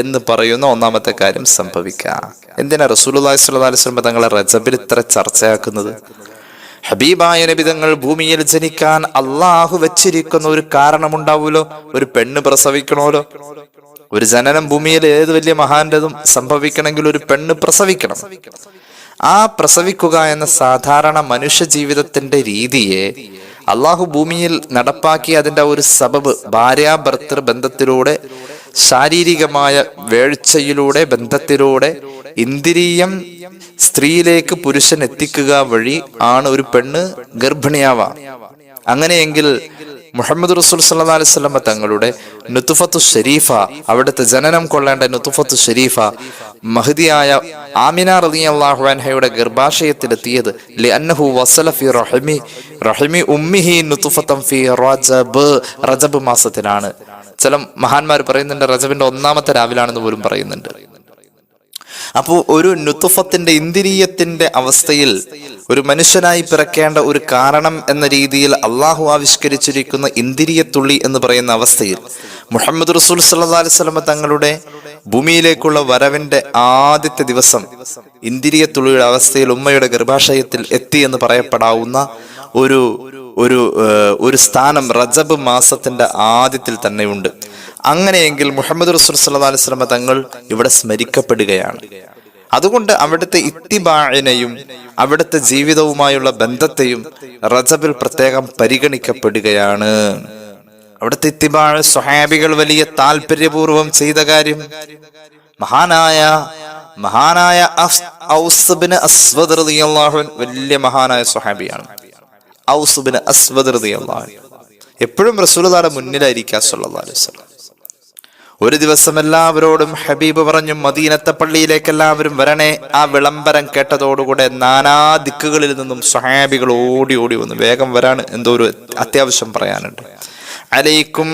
എന്ന് പറയുന്ന ഒന്നാമത്തെ കാര്യം സംഭവിക്കുക. എന്തിനാ റസൂലുള്ളാഹി സ്വല്ലല്ലാഹു അലൈഹി വസല്ലം തങ്ങളെ റജബിൽ ഇത്ര ചർച്ചയാക്കുന്നത്? ഹബീബായ നബി തങ്ങൾ ഭൂമിയിൽ ജനിക്കാൻ അള്ളാഹു വെച്ചിരിക്കുന്ന ഒരു കാരണമുണ്ടാവൂലോ. ഒരു പെണ്ണ് പ്രസവിക്കണമല്ലോ. ഒരു ജനനം ഭൂമിയിൽ ഏത് വലിയ മഹാന്റതും സംഭവിക്കണമെങ്കിൽ ഒരു പെണ്ണ് പ്രസവിക്കണം. ആ പ്രസവിക്കുക എന്ന സാധാരണ മനുഷ്യ ജീവിതത്തിന്റെ രീതിയെ അള്ളാഹു ഭൂമിയിൽ നടപ്പാക്കി. അതിന്റെ ഒരു സബബ് ഭാര്യാഭർത്തൃ ബന്ധത്തിലൂടെ, ശാരീരികമായ വേഴ്ചയിലൂടെ, ബന്ധത്തിലൂടെ ഇന്ദ്രിയം സ്ത്രീയിലേക്ക് പുരുഷൻ എത്തിക്കുക വഴി ആണ് ഒരു പെണ്ണ് ഗർഭിണിയാവാം. അങ്ങനെയെങ്കിൽ മുഹമ്മദ് റസൂൽ സല്ലല്ലാഹു അലൈഹി വസല്ലം തങ്ങളുടെ നുത്ഫത്തു ഷരീഫ, അവിടുത്തെ ജനനം കൊള്ളേണ്ട നുത്ഫത്തു ഷരീഫ മഹദിയായ ആമിന റളിയല്ലാഹു അൻഹയുടെ ഗർഭാശയത്തിലെത്തിയത് ലിഅന്നഹു വസല ഫി റഹിമി ഉമ്മിഹി നുത്ഫതൻ ഫി റജബ് മാസത്തിലാണ്. ചില മഹാന്മാർ പറയുന്നുണ്ട് റജബിന്റെ 1-ാമത്തെ രാവിലാണെന്ന് പോലും പറയുന്നുണ്ട്. അപ്പോൾ ഒരു നുത്ഫത്തിന്റെ, ഇന്ദ്രിയത്തിന്റെ അവസ്ഥയിൽ ഒരു മനുഷ്യനായി പിറക്കേണ്ട ഒരു കാരണം എന്ന രീതിയിൽ അള്ളാഹു ആവിഷ്കരിച്ചിരിക്കുന്ന ഇന്ദ്രിയത്തുള്ളി എന്ന് പറയുന്ന അവസ്ഥയിൽ മുഹമ്മദ് റസൂൽ സല്ലല്ലാഹു അലൈഹി വസല്ലം തങ്ങളുടെ ഭൂമിയിലേക്കുള്ള വരവിന്റെ ആദ്യത്തെ ദിവസം ഇന്ദ്രിയത്തുള്ളിയുടെ അവസ്ഥയിൽ ഉമ്മയുടെ ഗർഭാശയത്തിൽ എത്തി എന്ന് പറയപ്പെടാവുന്ന ഒരു സ്ഥാനം റജബ് മാസത്തിന്റെ ആദ്യത്തിൽ തന്നെയുണ്ട്. അങ്ങനെയെങ്കിൽ മുഹമ്മദ് റസൂൽ സല്ലല്ലാഹു അലൈഹി വസല്ലം തങ്ങൾ ഇവിടെ സ്മരിക്കപ്പെടുകയാണ്. അതുകൊണ്ട് അവിടുത്തെ ഇത്തിബാഇനെയും അവിടുത്തെ ജീവിതവുമായുള്ള ബന്ധത്തെയും റജബിൽ പ്രത്യേകം പരിഗണിക്കപ്പെടുകയാണ്. അവിടുത്തെ ഇത്തിബാഅ് സ്വഹാബികൾ വലിയ താല്പര്യപൂർവം ചെയ്ത കാര്യം. മഹാനായ ഔസ് ബിൻ അസ്വദ് റളിയല്ലാഹു അൻഹു വലിയ മഹാനായ സ്വഹാബിയാണ്. ഔസ് ബിൻ അസ്വദ് റളിയല്ലാഹു അൻഹു എപ്പോഴും റസൂലുള്ളാഹിയുടെ മുന്നിലായിരിക്കുക സല്ലല്ലാഹു അലൈഹി വസല്ലം. ഒരു ദിവസം എല്ലാവരോടും ഹബീബ് പറഞ്ഞു, മദീനത്തെ പള്ളിയിലേക്ക് എല്ലാവരും വരണേ. ആ വിളംബരം കേട്ടതോടുകൂടെ നാനാ ദിക്കുകളിൽ നിന്നും സ്വഹാബികൾ ഓടി വന്നു. വേഗം വരാണ്, എന്തോ ഒരു അത്യാവശ്യം പറയാനുണ്ട്. അലൈക്കും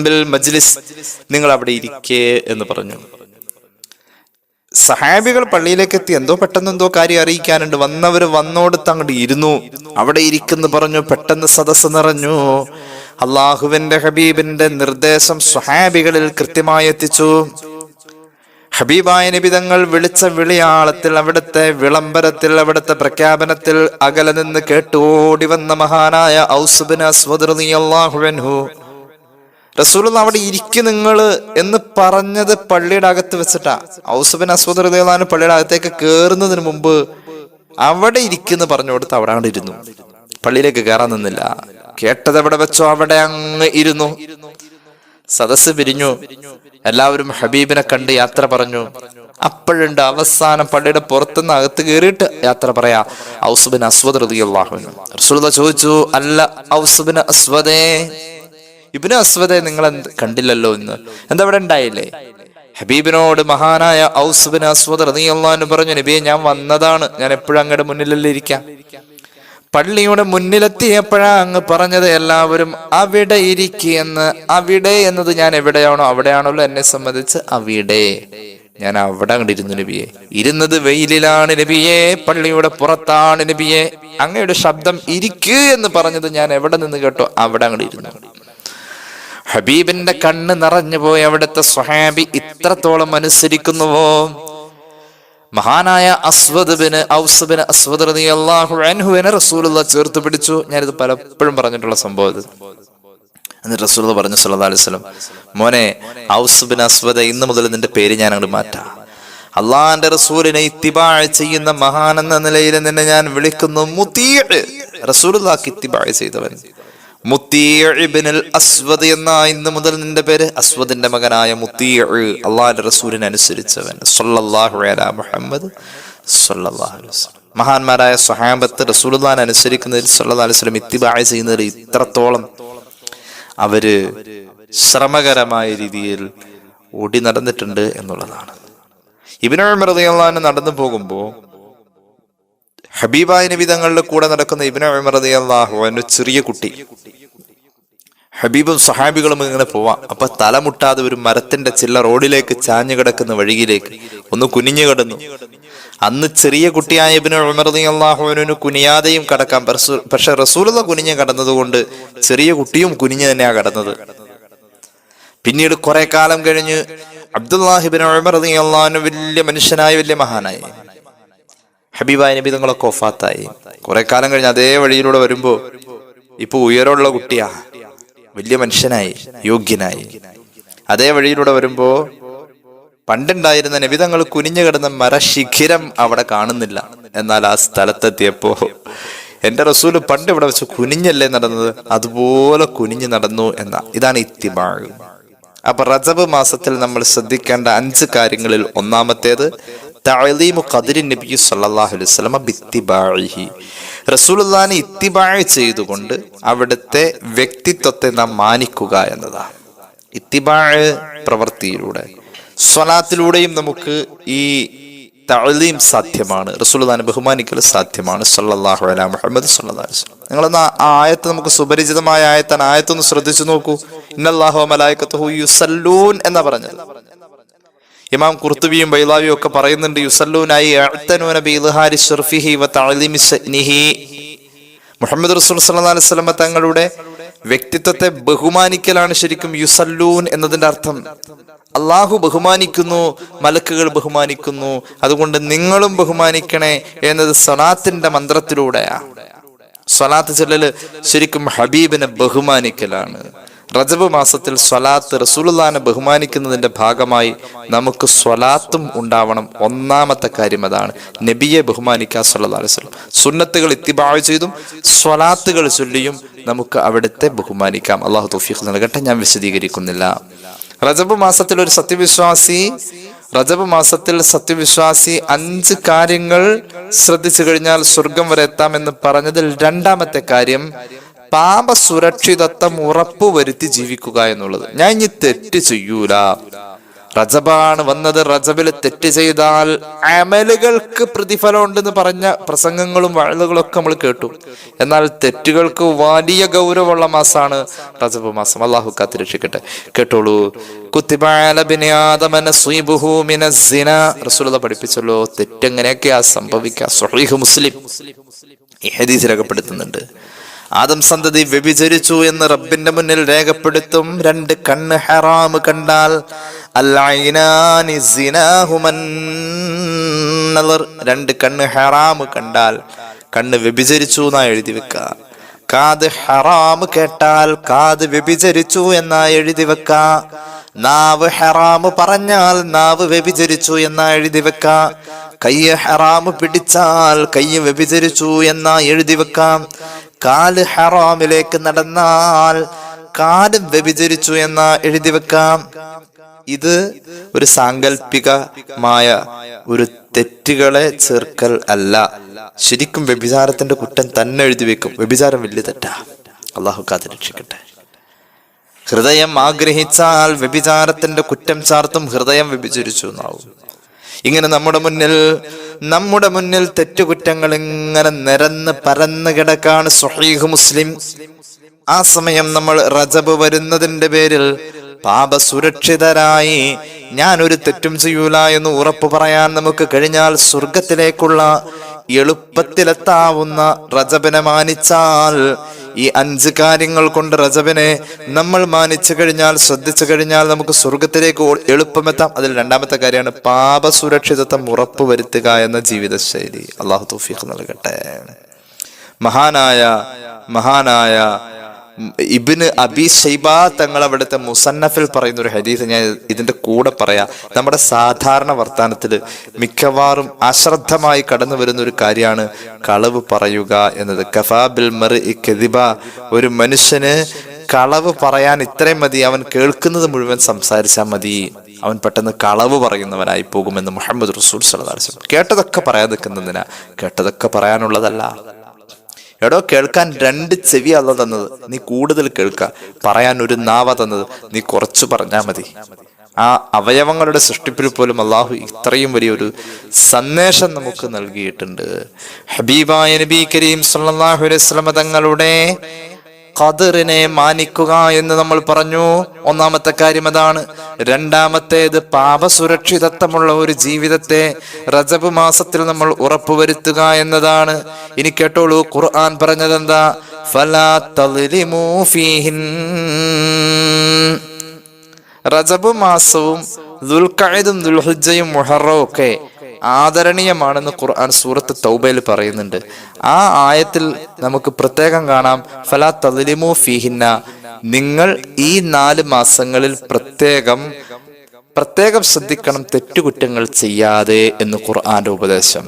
ബിൽ മജ്ലിസ്, നിങ്ങൾ അവിടെ ഇരിക്കേ എന്ന് പറഞ്ഞു. സഹാബികൾ പള്ളിയിലേക്ക് എത്തി. പെട്ടെന്ന് എന്തോ കാര്യം അറിയിക്കാനുണ്ട്. വന്നവര് വന്നോടത്ത് അങ്ങോട്ട് ഇരുന്നു. അവിടെ ഇരിക്കുന്നു പറഞ്ഞു. പെട്ടെന്ന് സദസ്സ് നിറഞ്ഞു. അള്ളാഹുവിന്റെ ഹബീബിന്റെ നിർദ്ദേശം സ്വഹാബികളിൽ കൃത്യമായി എത്തിച്ചു. ഹബീബായ നബി തങ്ങൾ വിളിച്ച വിളിയാളത്തിൽ, അവിടുത്തെ വിളംബരത്തിൽ, അവിടുത്തെ പ്രഖ്യാപനത്തിൽ അകലെ നിന്ന് കേട്ട് ഓടി വന്ന മഹാനായ ഔസ് ബിൻ അസ്വദ് റളിയല്ലാഹു അൻഹു, റസൂലുള്ളാഹി അവിടെ ഇരിക്കും നിങ്ങള് എന്ന് പറഞ്ഞത് പള്ളിയുടെ അകത്ത് വെച്ചിട്ടാ. ഔസ് ബിൻ അസ്വദ് റളിയല്ലാഹു അൻഹു പള്ളിയുടെ അകത്തേക്ക് കയറുന്നതിന് മുമ്പ് അവിടെ ഇരിക്കുന്നു പറഞ്ഞു കൊടുത്ത് അവിടെ അങ്ങോട്ട് ഇരുന്നു. പള്ളിയിലേക്ക് കയറാൻ നിന്നില്ല. കേട്ടത് എവിടെ വെച്ചോ അവിടെ അങ്ങ് ഇരുന്നു. സദസ്സ് പിരിഞ്ഞു. എല്ലാവരും ഹബീബിനെ കണ്ട് യാത്ര പറഞ്ഞു. അപ്പോഴുണ്ട് അവസാനം പള്ളിയുടെ പുറത്തുനിന്ന് അകത്ത് കയറിയിട്ട് യാത്ര പറയാ ഔസ് ബിൻ അസ്വദ് റളിയല്ലാഹു അൻഹു. റസൂലുള്ളാഹി ചോദിച്ചു, അല്ല ഔസ് ബിൻ അസ്വദേ, ഇബ്നു അസ്വദേ, നിങ്ങൾ കണ്ടില്ലല്ലോ ഇന്ന്, എന്താ ഇവിടെ ഉണ്ടായില്ലേ? ഹബീബിനോട് മഹാനായ ഔസ് ബിൻ അസ്വദ് റളിയല്ലാഹു അൻഹു പറഞ്ഞു, നബിയെ ഞാൻ വന്നതാണ്, ഞാൻ എപ്പോഴും അങ്ങയുടെ മുന്നിലല്ലേ ഇരിക്കാം. പള്ളിയുടെ മുന്നിലെത്തിയപ്പോഴാ അങ്ങ് പറഞ്ഞത് എല്ലാവരും അവിടെ ഇരിക്കെന്ന്. അവിടെ എന്നത് ഞാൻ എവിടെയാണോ അവിടെയാണല്ലോ എന്നെ സംബന്ധിച്ച് അവിടെ. ഞാൻ അവിടെ അങ്ങോട്ട് ഇരുന്നു നബിയെ. ഇരുന്നത് വെയിലിലാണ് നബിയെ, പള്ളിയുടെ പുറത്താണ് നബിയെ. അങ്ങയുടെ ശബ്ദം ഇരിക്കൂ എന്ന് പറഞ്ഞത് ഞാൻ എവിടെ നിന്ന് കേട്ടോ അവിടെ അങ്ങോട്ട് ഇരുന്നു. ഹബീബിന്റെ കണ്ണ് നിറഞ്ഞു പോയി. അവിടുത്തെ സ്വഹാബി ഇത്രത്തോളം അനുസരിക്കുന്നുവോ? മഹാനായ ഔസ് ബിൻ അസ്വദ് റളിയല്ലാഹു അൻഹുവിനെ റസൂലുള്ളാഹി ചേർത്ത് പിടിച്ചു. ഞാനിത് പലപ്പോഴും പറഞ്ഞിട്ടുള്ള സംഭവം. എന്നിട്ട് റസൂലുള്ളാഹി പറഞ്ഞു സല്ലല്ലാഹു അലൈഹി വസല്ലം, മോനെ ഔസ് ബിൻ അസ്വദ്, ഇന്ന് മുതൽ നിന്റെ പേര് ഞാൻ അങ്ങോട്ട് മാറ്റാം. അള്ളാന്റെ റസൂലിനെ ഇത്തിബാഅ് ചെയ്യുന്ന മഹാൻ എന്ന നിലയിൽ നിന്നെ ഞാൻ വിളിക്കുന്നു മുതീഅ്. റസൂലുള്ളാഹിക്ക് ഇത്തിബാഅ് ചെയ്തവൻ. മുതീഅ് ഇബ്നുൽ അസ്വദ് എന്ന ഇന്ന് മുതൽ നിന്റെ പേര്. അസ്വദിന്റെ മകനായ മുതീഅ്, അള്ളാഹുവിന്റെ റസൂലിനെ അനുസരിച്ചവൻ. സല്ലല്ലാഹു അലാ മുഹമ്മദ് സല്ലല്ലാഹു അലൈഹി വസല്ലം. മഹാന്മാരായ സ്വഹാബത്ത് റസൂലുള്ളാഹിനെ അനുസരിക്കുന്നതിൽ സല്ലല്ലാഹു അലൈഹി വസല്ലം ഇത്തിബാഅ് ചെയ്യുന്നതിൽ ഇത്രത്തോളം അവര് ശ്രമകരമായ രീതിയിൽ ഓടി നടന്നിട്ടുണ്ട് എന്നുള്ളതാണ്. ഇബ്നു ഉമർ റളിയല്ലാഹു അൻഹു നടന്നു പോകുമ്പോൾ ഹബീബായ നബി തങ്ങളുടെ കൂടെ നടക്കുന്ന ഇബ്നു ഉമർ റളിയല്ലാഹു അൻഹു ചെറിയ കുട്ടി. ഹബീബും സഹാബികളും ഇങ്ങനെ പോവാം. അപ്പൊ തലമുട്ടാതെ ഒരു മരത്തിന്റെ ചില്ല റോഡിലേക്ക് ചാഞ്ഞു കിടക്കുന്ന വഴിയിലേക്ക് ഒന്ന് കുനിഞ്ഞു കിടന്നു. അന്ന് ചെറിയ കുട്ടിയായ ഇബ്നു ഉമർ റളിയല്ലാഹു അൻഹു കുനിയാതെയും കടക്കാം. പക്ഷെ റസൂലുള്ളാഹി കുനിഞ്ഞു കടന്നതുകൊണ്ട് ചെറിയ കുട്ടിയും കുനിഞ്ഞു തന്നെയാ കടന്നത്. പിന്നീട് കുറെ കാലം കഴിഞ്ഞ് അബ്ദുല്ലാഹി ഇബ്നു ഉമർ റളിയല്ലാഹു അൻഹു വലിയ മനുഷ്യനായി, വലിയ മഹാനായി. ഹബീബായ നബി തങ്ങളൊക്കെ വഫാത്തായി. കുറെ കാലം കഴിഞ്ഞ് അതേ വഴിയിലൂടെ വരുമ്പോ ഇപ്പൊ ഉയരമുള്ള കുട്ടിയാ, വലിയ മനുഷ്യനായി, യോഗ്യനായി. അതേ വഴിയിലൂടെ വരുമ്പോ പണ്ടുണ്ടായിരുന്ന നബി തങ്ങൾ കുനിഞ്ഞു കിടന്ന മരശിഖിരം അവിടെ കാണുന്നില്ല. എന്നാൽ ആ സ്ഥലത്തെത്തിയപ്പോ എന്റെ റസൂല് പണ്ട് ഇവിടെ വെച്ച് കുനിഞ്ഞല്ലേ നടന്നത്, അതുപോലെ കുനിഞ്ഞു നടന്നു എന്ന. ഇതാണ് ഇത്തിബാഅ്. അപ്പൊ റജബ് മാസത്തിൽ നമ്മൾ ശ്രദ്ധിക്കേണ്ട 5 കാര്യങ്ങളിൽ ഒന്നാമത്തേത് തഅലീമു ഖദ്രി നബി സല്ലല്ലാഹു അലൈഹി വസല്ലം ബിത്തിബാഇഹി. റസൂലുള്ളാഹിനെ ഇത്തിബാഅ് ചെയ്തുകൊണ്ട് അവിടുത്തെ വ്യക്തിത്വത്തെ നാം മാനിക്കുക എന്നതാണ്. ഇത്തിബാഅ് പ്രവൃത്തിയിലൂടെ, സ്വലാത്തിലൂടെയും നമുക്ക് ഈ തഅലീം സാധ്യമാണ്. റസൂലുള്ളാഹിനെ ബഹുമാനിക്കൽ സാധ്യമാണ്. സല്ലല്ലാഹു അലാ മുഹമ്മദ് സല്ലല്ലാഹു അലൈഹി വസല്ലം. നിങ്ങളെന്നാ ആ ആയത്ത്, നമുക്ക് സുപരിചിതമായ ആയത്താണ്. ആയത്തൊന്ന് ശ്രദ്ധിച്ചു നോക്കൂ. ഇന്നല്ലാഹു വമലായികത്തുഹു യുസല്ലൂൻ എന്നാ പറഞ്ഞത്. ഇമാം ഖുർത്തുബിയും ബൈളാവിയും ഒക്കെ പറയുന്നുണ്ട് യുസല്ലൂനായി യഅ്തനൂന ബിഇദ്ഹാരി ശർഫിഹി വതഅലീമി ശഅനിഹി. മുഹമ്മദ് റസൂൽ സല്ലല്ലാഹു അലൈഹി വസല്ലം തങ്ങളുടെ വ്യക്തിത്വത്തെ ബഹുമാനിക്കലാണ് ശരിക്കും യുസല്ലൂൻ എന്നതിന്റെ അർത്ഥം. അള്ളാഹു ബഹുമാനിക്കുന്നു, മലക്കുകൾ ബഹുമാനിക്കുന്നു, അതുകൊണ്ട് നിങ്ങളും ബഹുമാനിക്കണേ എന്നത് സ്വലാത്തിന്റെ മന്ത്രത്തിലൂടെയാ. സ്വലാത്ത് ചൊല്ലല് ശരിക്കും ഹബീബിനെ ബഹുമാനിക്കലാണ്. റജബ് മാസത്തിൽ സ്വലാത്ത്, റസൂലുള്ളാഹിനെ ബഹുമാനിക്കുന്നതിന്റെ ഭാഗമായി നമുക്ക് സ്വലാത്തും ഉണ്ടാവണം. ഒന്നാമത്തെ കാര്യം അതാണ്, നബിയെ ബഹുമാനിക്കുക സല്ലല്ലാഹു അലൈഹി വസല്ലം. സുന്നത്തുകൾ ഇത്തിബാ ചെയ്തും സ്വലാത്തുകൾ ചൊല്ലിയും നമുക്ക് അവിടുത്തെ ബഹുമാനിക്കാം. അള്ളാഹു തൗഫീഖ് നൽകട്ടെ. ഞാൻ വിശദീകരിക്കുന്നില്ല. റജബ് മാസത്തിൽ ഒരു സത്യവിശ്വാസി 5 കാര്യങ്ങൾ ശ്രദ്ധിച്ചു കഴിഞ്ഞാൽ സ്വർഗം വരെ എത്താമെന്ന് പറഞ്ഞതിൽ രണ്ടാമത്തെ കാര്യം പാപ സുരക്ഷിതത്വം ഉറപ്പുവരുത്തി ജീവിക്കുക എന്നുള്ളത്. ഞാൻ ഇനി തെറ്റ് ചെയ്യൂല. റജബാണ് വന്നത്, റജബിൽ തെറ്റ് ചെയ്താൽ അമലുകൾക്ക് പ്രതിഫലം ഉണ്ടെന്ന് പറഞ്ഞ പ്രസംഗങ്ങളും വഅളുകളൊക്കെ നമ്മൾ കേട്ടു. എന്നാൽ തെറ്റുകൾക്ക് വലിയ ഗൗരവമുള്ള മാസമാണ് റജബ് മാസം. അള്ളാഹു കാത്തിരക്ഷിക്കട്ടെ. കേട്ടോളൂ. കുത്തിബ അലാ ബനി ആദമ നസീബുഹു മിനസ് സിന. റസൂലുള്ളാഹി പഠിപ്പിച്ചല്ലോ തെറ്റെങ്ങനെയൊക്കെയാ സംഭവിക്കുക. സ്വഹീഹ് മുസ്ലിം ഈ ഹദീസ് രേഖപ്പെടുത്തുന്നുണ്ട്. ആദം സന്തതി വ്യഭിചരിച്ചു എന്ന് റബ്ബിന്റെ മുന്നിൽ രേഖപ്പെടുത്തും. 2 കണ്ണ് ഹറാം കണ്ടാൽ 2 കണ്ണ് ഹറാം കണ്ടാൽ കണ്ണ് വ്യഭിചരിച്ചു എന്നാ എഴുതി വെക്ക. കാത് ഹറാം കേട്ടാൽ കാത് വ്യഭിചരിച്ചു എന്നാ എഴുതി വെക്ക. നാവ് ഹറാം പറഞ്ഞാൽ നാവ് വ്യഭിചരിച്ചു എന്നാ എഴുതി വെക്ക. കൈ ഹറാം പിടിച്ചാൽ കൈ വ്യഭിചരിച്ചു എന്നാ എഴുതി വെക്കാം. കാല് ഹറാമിലേക്ക് നടന്നാൽ കാലും വ്യഭിചരിച്ചു എന്നാ എഴുതി വെക്കാം. ഇത് ഒരു സാങ്കല്പികമായ ഒരു തെറ്റുകളെ ചേർക്കൽ അല്ല. ശരിക്കും വ്യഭിചാരത്തിന്റെ കുറ്റം തന്നെ എഴുതി വെക്കും. വ്യഭിചാരം വലിയ തെറ്റാ. അള്ളാഹു കാത്തിരക്ഷിക്കട്ടെ. ഹൃദയം ആഗ്രഹിച്ചാൽ വ്യഭിചാരത്തിന്റെ കുറ്റം ചാർത്തും ഹൃദയം വ്യഭിചരിച്ചു എന്നാവും. ഇങ്ങനെ നമ്മുടെ മുന്നിൽ തെറ്റുകുറ്റങ്ങൾ ഇങ്ങനെ നിരന്ന് പരന്ന് കിടക്കാണ്. സ്വഹീഹ് മുസ്ലിം. ആ സമയം നമ്മൾ റജബ് വരുന്നതിന്റെ പേരിൽ പാപസുരക്ഷിതരായി ഞാനൊരു തെറ്റും ചെയ്യൂല എന്ന് ഉറപ്പ് പറയാൻ നമുക്ക് കഴിഞ്ഞാൽ സ്വർഗത്തിലേക്കുള്ള എളുപ്പത്തിലെത്താവുന്ന റജബിനെ മാനിച്ചാൽ, ഈ 5 കാര്യങ്ങൾ കൊണ്ട് റജബിനെ നമ്മൾ മാനിച്ചു കഴിഞ്ഞാൽ, ശ്രദ്ധിച്ചു കഴിഞ്ഞാൽ നമുക്ക് സ്വർഗത്തിലേക്ക് എളുപ്പമെത്താം. അതിൽ രണ്ടാമത്തെ കാര്യമാണ് പാപസുരക്ഷിതത്വം ഉറപ്പുവരുത്തുക എന്ന ജീവിതശൈലി. അള്ളാഹു തൗഫീഖ് നൽകട്ടെ. മഹാനായ ഇബ്നു അബീ ശൈബ തങ്ങൾ അവിടുത്തെ മുസന്നഫിൽ പറയുന്ന ഒരു ഹദീസ് ഞാൻ ഇതിന്റെ കൂടെ പറയാം. നമ്മുടെ സാധാരണ വർത്താനത്തിൽ മിക്കവാറും അശ്രദ്ധമായി കടന്നു വരുന്ന ഒരു കാര്യമാണ് കളവ് പറയുക എന്നത്. കഫാ ബിൽ മർഇ കദിബ. ഒരു മനുഷ്യന് കളവ് പറയാൻ ഇത്രയും മതി, അവൻ കേൾക്കുന്നത് മുഴുവൻ സംസാരിച്ചാൽ മതി, അവൻ പെട്ടെന്ന് കളവ് പറയുന്നവനായി പോകുമെന്ന് മുഹമ്മദ് റസൂൽ സ്വല്ലല്ലാഹു അലൈഹി വസല്ലം. കേട്ടതൊക്കെ പറയാൻ നിൽക്കുന്നതിനാ? കേട്ടതൊക്കെ പറയാനുള്ളതല്ല. എടോ, കേൾക്കാൻ 2 ചെവി അല്ല തന്നത്, നീ കൂടുതൽ കേൾക്ക. പറയാൻ ഒരു നാവ തന്നത്, നീ കുറച്ചു പറഞ്ഞാൽ മതി. ആ അവയവങ്ങളുടെ സൃഷ്ടിപ്പിൽ പോലും അള്ളാഹു ഇത്രയും വലിയൊരു സന്ദേശം നമുക്ക് നൽകിയിട്ടുണ്ട്. ഹബീബായ നബി കരീം സല്ലല്ലാഹു അലൈഹി വസല്ലം തങ്ങളുടെ ഖദറിനെ മാനിക്കുക എന്ന് നമ്മൾ പറഞ്ഞു. ഒന്നാമത്തെ കാര്യം അതാണ്. രണ്ടാമത്തേത് പാപസുരക്ഷിതത്വമുള്ള ഒരു ജീവിതത്തെ റജബ് മാസത്തിൽ നമ്മൾ ഉറപ്പുവരുത്തുക എന്നതാണ്. ഇനി കേട്ടോളൂ, ഖുർആൻ പറഞ്ഞതെന്താ? ഫലാ തളിമു ഫീഹിൻ. റജബ് മാസവും ദുൽഖഅദും ദുൽഹിജ്ജയും മുഹറവും ഒക്കെ ആദരണീയമാണെന്ന് ഖുർആൻ സൂറത്ത് തൗബയിൽ പറയുന്നുണ്ട്. ആ ആയത്തിൽ നമുക്ക് പ്രത്യേകം കാണാം, ഫലാ തളിമു ഫീഹിന്ന, നിങ്ങൾ ഈ 4 മാസങ്ങളിൽ പ്രത്യേകം ശ്രദ്ധിക്കണം, തെറ്റുകുറ്റങ്ങൾ ചെയ്യാതെ എന്ന് ഖുർആന്റെ ഉപദേശം.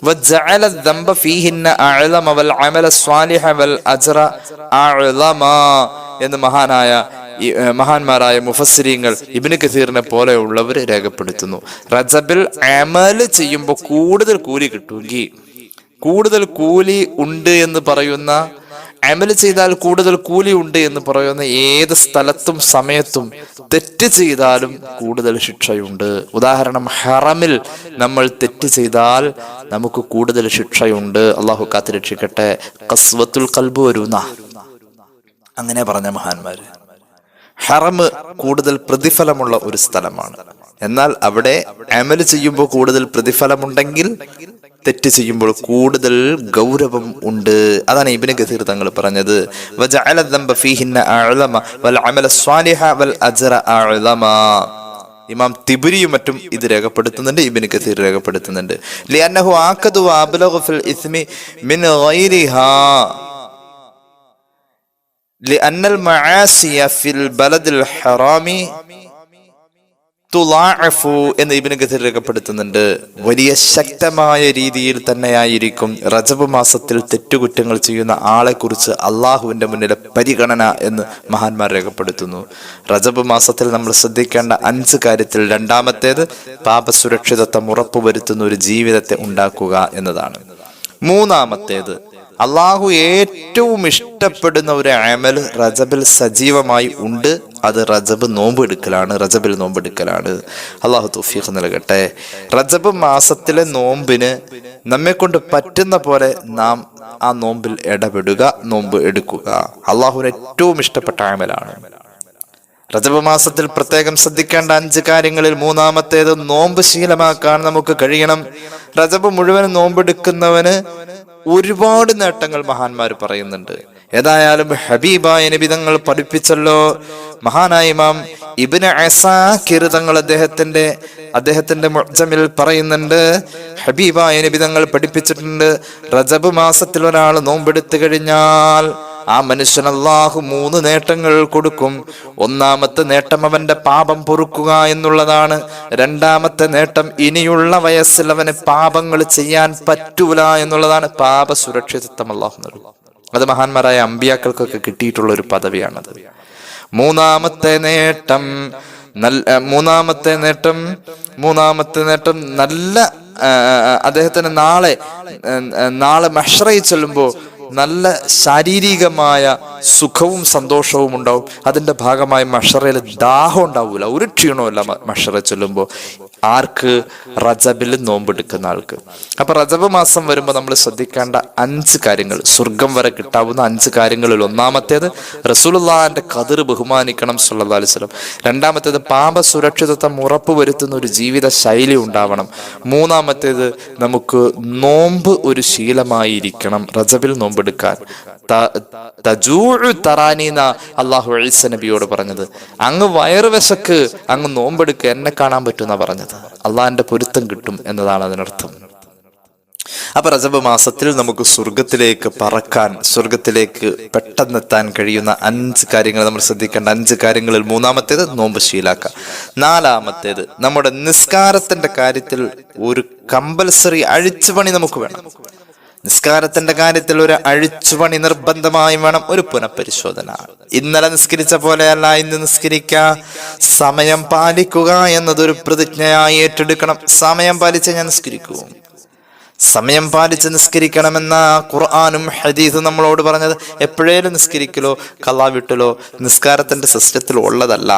വജഅല ദംബ ഫീഹിന്ന അഅലമ വൽ അമല സ്വാലിഹ വൽ അജ്റ അഅലമ എന്ന് മഹാന്മാരായ മുഫസ്സിരീങ്ങൾ ഇബ്നു കസീറിനെ പോലെയുള്ളവർ രേഖപ്പെടുത്തുന്നു. റജബിൽ അമല് ചെയ്യുമ്പോൾ കൂടുതൽ കൂലി കിട്ടുമെങ്കിൽ, കൂടുതൽ കൂലി ഉണ്ട് എന്ന് പറയുന്ന, അമല് ചെയ്താൽ കൂടുതൽ കൂലി ഉണ്ട് എന്ന് പറയുന്ന ഏത് സ്ഥലത്തും സമയത്തും തെറ്റ് ചെയ്താലും കൂടുതൽ ശിക്ഷയുണ്ട്. ഉദാഹരണം, ഹറമിൽ നമ്മൾ തെറ്റ് ചെയ്താൽ നമുക്ക് കൂടുതൽ ശിക്ഷയുണ്ട്. അള്ളാഹു കാത്തിരക്ഷിക്കട്ടെ. ഖസ്വത്തുൽ ഖൽബ് വരുന്ന അങ്ങനെ പറഞ്ഞ മഹാന്മാര്. ഹറമ് കൂടുതൽ പ്രതിഫലമുള്ള ഒരു സ്ഥലമാണ്. എന്നാൽ അവിടെ അമല് ചെയ്യുമ്പോൾ കൂടുതൽ പ്രതിഫലമുണ്ടെങ്കിൽ തെറ്റ് ചെയ്യുമ്പോൾ കൂടുതൽ ഗൗരവം ഉണ്ട്. അതാണ് ഇബ്നു കസീർ തങ്ങൾ പറഞ്ഞത്. വജഅല ദംബ ഫീഹിന്ന അഅലമ വൽ അമല സ്വാലിഹ വൽ അജ്റ അഅലമ. ഇമാം തിബരിയും മറ്റും ഇത് രേഖപ്പെടുത്തുന്നുണ്ട്, ഇബ്നു കസീർ രേഖപ്പെടുത്തുന്നുണ്ട്. ലിഅന്നഹു ആഖദു വഅബ്ലഗു ഫിൽ ഇസ്മി മിൻ ഗൈരിഹാ ലിഅന്നൽ മആസിയ ഫിൽ ബലദിൽ ഹറാമി തുളാഅഫു എന്ന് ഇബ്നു കഥീർ രേഖപ്പെടുത്തുന്നുണ്ട്. വലിയ ശക്തമായ രീതിയിൽ തന്നെയായിരിക്കും റജബ് മാസത്തിൽ തെറ്റുകുറ്റങ്ങൾ ചെയ്യുന്ന ആളെ കുറിച്ച് അള്ളാഹുവിന്റെ മുന്നിലെ പരിഗണന എന്ന് മഹാന്മാർ രേഖപ്പെടുത്തുന്നു. റജബ് മാസത്തിൽ നമ്മൾ ശ്രദ്ധിക്കേണ്ട 5 കാര്യത്തിൽ രണ്ടാമത്തേത് പാപസുരക്ഷിതത്വം ഉറപ്പുവരുത്തുന്ന ഒരു ജീവിതത്തെ ഉണ്ടാക്കുക എന്നതാണ്. മൂന്നാമത്തേത് അള്ളാഹു ഏറ്റവും ഇഷ്ടപ്പെടുന്ന ഒരു അമൽ റജബിൽ സജീവമായി ഉണ്ട്. അത് റജബ് നോമ്പെടുക്കലാണ്. റജബിൽ നോമ്പെടുക്കലാണ്. അള്ളാഹു തൗഫീഖ് നൽകട്ടെ. റജബ് മാസത്തിലെ നോമ്പിന് നമ്മെ കൊണ്ട് പറ്റുന്ന പോലെ നാം ആ നോമ്പിൽ ഇടപെടുക, നോമ്പ് എടുക്കുക. അള്ളാഹുവിന് ഏറ്റവും ഇഷ്ടപ്പെട്ട അമലാണ്. റജബ് മാസത്തിൽ പ്രത്യേകം ശ്രദ്ധിക്കേണ്ട 5 കാര്യങ്ങളിൽ മൂന്നാമത്തേത് നോമ്പ് ശീലമാക്കാൻ നമുക്ക് കഴിയണം. റജബ് മുഴുവൻ നോമ്പെടുക്കുന്നവന് ഒരുപാട് നേട്ടങ്ങൾ മഹാന്മാർ പറയുന്നുണ്ട്. ഏതായാലും ഹബീബായ നബി തങ്ങൾ പഠിപ്പിച്ചല്ലോ. മഹാനായ ഇമാം ഇബ്നു അസാകിർ തങ്ങൾ അദ്ദേഹത്തിന്റെ മുഅ്ജമിൽ പറയുന്നുണ്ട്, ഹബീബായ നബി തങ്ങൾ പഠിപ്പിച്ചിട്ടുണ്ട്, റജബ് മാസത്തിൽ ഒരാൾ നോമ്പെടുത്തു കഴിഞ്ഞാൽ ആ മനുഷ്യൻ അല്ലാഹു 3 നേട്ടങ്ങൾ കൊടുക്കും. ഒന്നാമത്തെ നേട്ടം അവന്റെ പാപം പൊറുക്കുക എന്നുള്ളതാണ്. രണ്ടാമത്തെ നേട്ടം ഇനിയുള്ള വയസ്സിൽ അവന് പാപങ്ങൾ ചെയ്യാൻ പറ്റൂല എന്നുള്ളതാണ്. പാപ സുരക്ഷിതത്വം അല്ലാഹു നൽകും. അത് മഹാന്മാരായ അമ്പിയാക്കൾക്കൊക്കെ കിട്ടിയിട്ടുള്ള ഒരു പദവിയാണത്. മൂന്നാമത്തെ നേട്ടം നല്ല അദ്ദേഹത്തിന് നാളെ മഹ്ശറയിൽ ചെല്ലുമ്പോൾ നല്ല ശാരീരികമായ സുഖവും സന്തോഷവും ഉണ്ടാവും. അതിന്റെ ഭാഗമായി മഹ്ശറയിൽ ദാഹം ഉണ്ടാവൂല, ഒരു ക്ഷീണവുമില്ല മഹ്ശറ ചൊല്ലുമ്പോൾ. ആർക്ക്? റജബിൽ നോമ്പെടുക്കുന്ന ആൾക്ക്. അപ്പൊ റജബ് മാസം വരുമ്പോൾ നമ്മൾ ശ്രദ്ധിക്കേണ്ട 5 കാര്യങ്ങൾ, സ്വർഗം വരെ കിട്ടാവുന്ന 5 കാര്യങ്ങളിൽ ഒന്നാമത്തേത് റസൂലുള്ളാഹിന്റെ ഖദർ ബഹുമാനിക്കണം സല്ലല്ലാഹു അലൈഹി വസല്ലം. രണ്ടാമത്തേത് പാപ സുരക്ഷിതത്വം ഉറപ്പുവരുത്തുന്ന ഒരു ജീവിത ശൈലി ഉണ്ടാവണം. മൂന്നാമത്തേത് നമുക്ക് നോമ്പ് ഒരു ശീലമായിരിക്കണം. റജബിൽ നോമ്പെടുക്കാൻ അല്ലാഹു ഈസ നബിയോട് പറഞ്ഞത്, അങ്ങ് വയറ് വിശക്ക്, അങ്ങ് നോമ്പെടുക്കുക, എന്നെ കാണാൻ പറ്റുന്ന പറഞ്ഞത്. അള്ളാഹിന്റെ പൊരുത്തം കിട്ടും എന്നതാണ് അതിനർത്ഥം. അപ്പൊ റജബ് മാസത്തിൽ നമുക്ക് സ്വർഗത്തിലേക്ക് പറക്കാൻ, സ്വർഗത്തിലേക്ക് പെട്ടെന്നെത്താൻ കഴിയുന്ന 5 കാര്യങ്ങൾ നമ്മൾ ശ്രദ്ധിക്കേണ്ട. 5 കാര്യങ്ങളിൽ മൂന്നാമത്തേത് നോമ്പ് ശീലാക്കുക. നാലാമത്തേത് നമ്മുടെ നിസ്കാരത്തിന്റെ കാര്യത്തിൽ ഒരു കമ്പൽസറി അഴിച്ചുപണി നമുക്ക് വേണം. നിസ്കാരത്തിന്റെ കാര്യത്തിൽ ഒരു അഴിച്ചുപണി നിർബന്ധമായും വേണം. ഒരു പുനഃപരിശോധന. ഇന്നലെ നിസ്കരിച്ച പോലെയല്ല ഇന്ന് നിസ്കരിക്കുക. സമയം പാലിക്കുക എന്നതൊരു പ്രതിജ്ഞയായി ഏറ്റെടുക്കണം. സമയം പാലിച്ച് ഞാൻ നിസ്കരിക്കൂ. സമയം പാലിച്ച് നിസ്കരിക്കണമെന്ന ഖുർആനും ഹദീസും നമ്മളോട് പറഞ്ഞത്. എപ്പോഴേലും നിസ്കരിക്കലോ ഖളാ വിട്ടലോ നിസ്കാരത്തിന്റെ സിസ്റ്റത്തിൽ ഉള്ളതല്ല.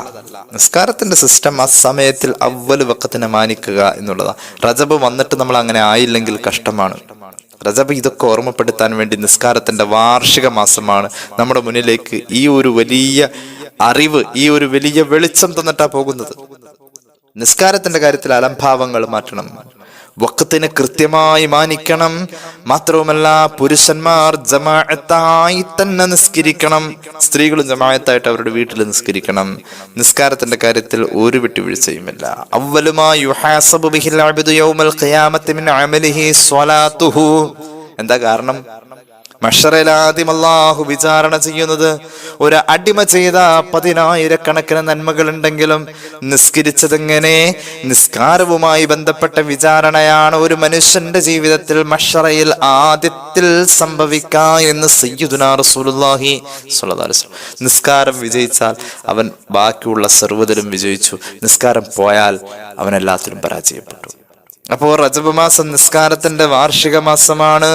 നിസ്കാരത്തിന്റെ സിസ്റ്റം ആ സമയത്തിൽ അവ്വൽ വഖത്തിനെ മാനിക്കുക എന്നുള്ളതാണ്. റജബ് വന്നിട്ട് നമ്മൾ അങ്ങനെ ആയില്ലെങ്കിൽ കഷ്ടമാണ്. റജബ് ഇതൊക്കെ ഓർമ്മപ്പെടുത്താൻ വേണ്ടി നിസ്കാരത്തിന്റെ വാർഷിക മാസമാണ് നമ്മുടെ മുന്നിലേക്ക് ഈ ഒരു വലിയ അറിവ്, ഈ ഒരു വലിയ വെളിച്ചം തന്നിട്ടാ പോകുന്നത്. നിസ്കാരത്തിന്റെ കാര്യത്തിൽ അലംഭാവങ്ങൾ മാറ്റണം. വഖത്തിനെ കൃത്യമായി മാനിക്കണം. മാത്രവുമല്ല പുരുഷന്മാർ ജമാഅത്തായി തന്നെ നിസ്കരിക്കണം. സ്ത്രീകളും ജമാഅത്തായിട്ട് അവരുടെ വീട്ടിൽ നിസ്കരിക്കണം. നിസ്കാരത്തിന്റെ കാര്യത്തിൽ ഒരു വിട്ടുവീഴ്ചയുമില്ല. അവ്വലുമാ യുഹാസബു ബിഹിൽ അബ്ദു യൗമൽ ഖിയാമത്തി മിൻ അമലിഹി സ്വലാത്തുഹു. എന്താ കാരണം? മഹ്ശറയിൽ ആദ്യം അല്ലാഹു വിചാരണ ചെയ്യുന്നത് ഒരു അടിമ ചെയ്ത 10,000 നന്മകൾ ഉണ്ടെങ്കിലും നിസ്കരിച്ചതെങ്ങനെ, നിസ്കാരവുമായി ബന്ധപ്പെട്ട വിചാരണയാണ് ഒരു മനുഷ്യന്റെ ജീവിതത്തിൽ മഹ്ശറയിൽ ആദ്യത്തിൽ സംഭവിക്കുക എന്ന് സയ്യിദുനാ റസൂലുള്ളാഹി സ്വല്ലല്ലാഹു അലൈഹി വസല്ലം. നിസ്കാരം വിജയിച്ചാൽ അവൻ ബാക്കിയുള്ള സർവ്വതിലും വിജയിച്ചു. നിസ്കാരം പോയാൽ അവൻ എല്ലാത്തിലും പരാജയപ്പെട്ടു. അപ്പോൾ റജബ് മാസം നിസ്കാരത്തിന്റെ വാർഷിക മാസമാണ്.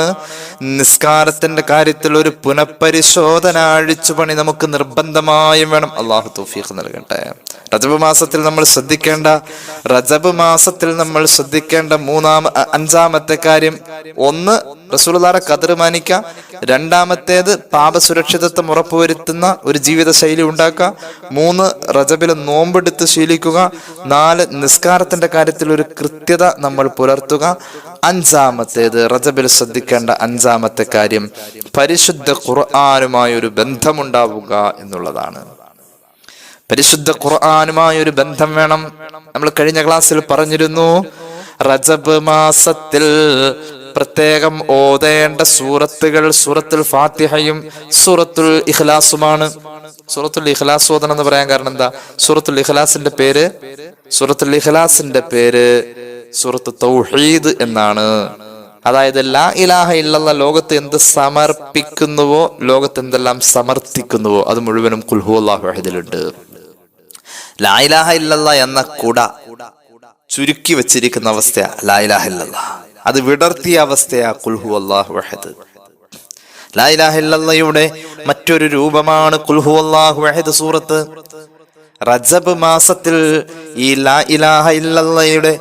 നിസ്കാരത്തിന്റെ കാര്യത്തിൽ ഒരു പുനഃപരിശോധന, അഴിച്ചുപണി നമുക്ക് നിർബന്ധമായും വേണം. അള്ളാഹു തൗഫീഖ് നൽകട്ടെ. റജബ് മാസത്തിൽ നമ്മൾ ശ്രദ്ധിക്കേണ്ട 5-ാമത്തെ കാര്യം, ഒന്ന് റസൂലുള്ളാഹിയുടെ ഖദർ മാനിക്കുക. രണ്ടാമത്തേത് പാപസുരക്ഷിതത്വം ഉറപ്പുവരുത്തുന്ന ഒരു ജീവിത ശൈലി ഉണ്ടാക്കുക. 3 റജബിൽ നോമ്പെടുത്ത് ശീലിക്കുക. 4 നിസ്കാരത്തിന്റെ കാര്യത്തിൽ ഒരു കൃത്യത നമ്മൾ പുലർത്തുക. 5-ാമത്തേത് റജബിൽ ശ്രദ്ധിക്കേണ്ട 5-ാമത്തെ കാര്യം പരിശുദ്ധ ഖുർആനുമായി ഒരു ബന്ധമുണ്ടാവുക എന്നുള്ളതാണ്. പരിശുദ്ധ ഖുർആനുമായി ഒരു ബന്ധം വേണം. നമ്മൾ കഴിഞ്ഞ ക്ലാസ്സിൽ പറഞ്ഞിരുന്നു, റജബ് മാസത്തിൽ പ്രത്യേകം ഓതേണ്ട സൂറത്തുകൾ സൂറത്തുൽ ഫാത്തിഹയും സൂറത്തുൽ ഇഖ്ലാസുമാണ്. സൂറത്തുൽ ഇഖ്ലാസ് ഓതണം എന്ന് പറയാൻ കാരണം എന്താ? സൂറത്തുൽ ഇഖ്ലാസിന്റെ പേര് സൂറത്ത് തൗഹീദ് എന്നാണ്. അതായത് ലാ ഇലാഹ ഇല്ലല്ലാഹ് ലോകത്ത് എന്ത് സമർപ്പിക്കുന്നുവോ, ലോകത്ത് എന്തെല്ലാം സമർത്ഥിക്കുന്നുവോ അത് മുഴുവനും ഖുൽ ഹുവല്ലാഹു അഹദിലുണ്ട്. ലാ ഇലാഹ ഇല്ലല്ലാഹ് എന്ന കുട ചുരുക്കി വെച്ചിരിക്കുന്ന അവസ്ഥയാ ലാ ഇലാഹ ഇല്ലല്ലാഹ്. അത് വിടർത്തിയ അവസ്ഥയാ ഖുൽ ഹുവല്ലാഹു അഹദ്. ലാ ഇലാഹ ഇല്ലല്ലാഹയുടെ മറ്റൊരു രൂപമാണ് ഖുൽ ഹുവല്ലാഹു അഹദ് സൂറത്ത്. റജബ് മാസത്തിൽ ഈ ലാ ഇലാഹ ഇല്ലല്ലാഹയുടെ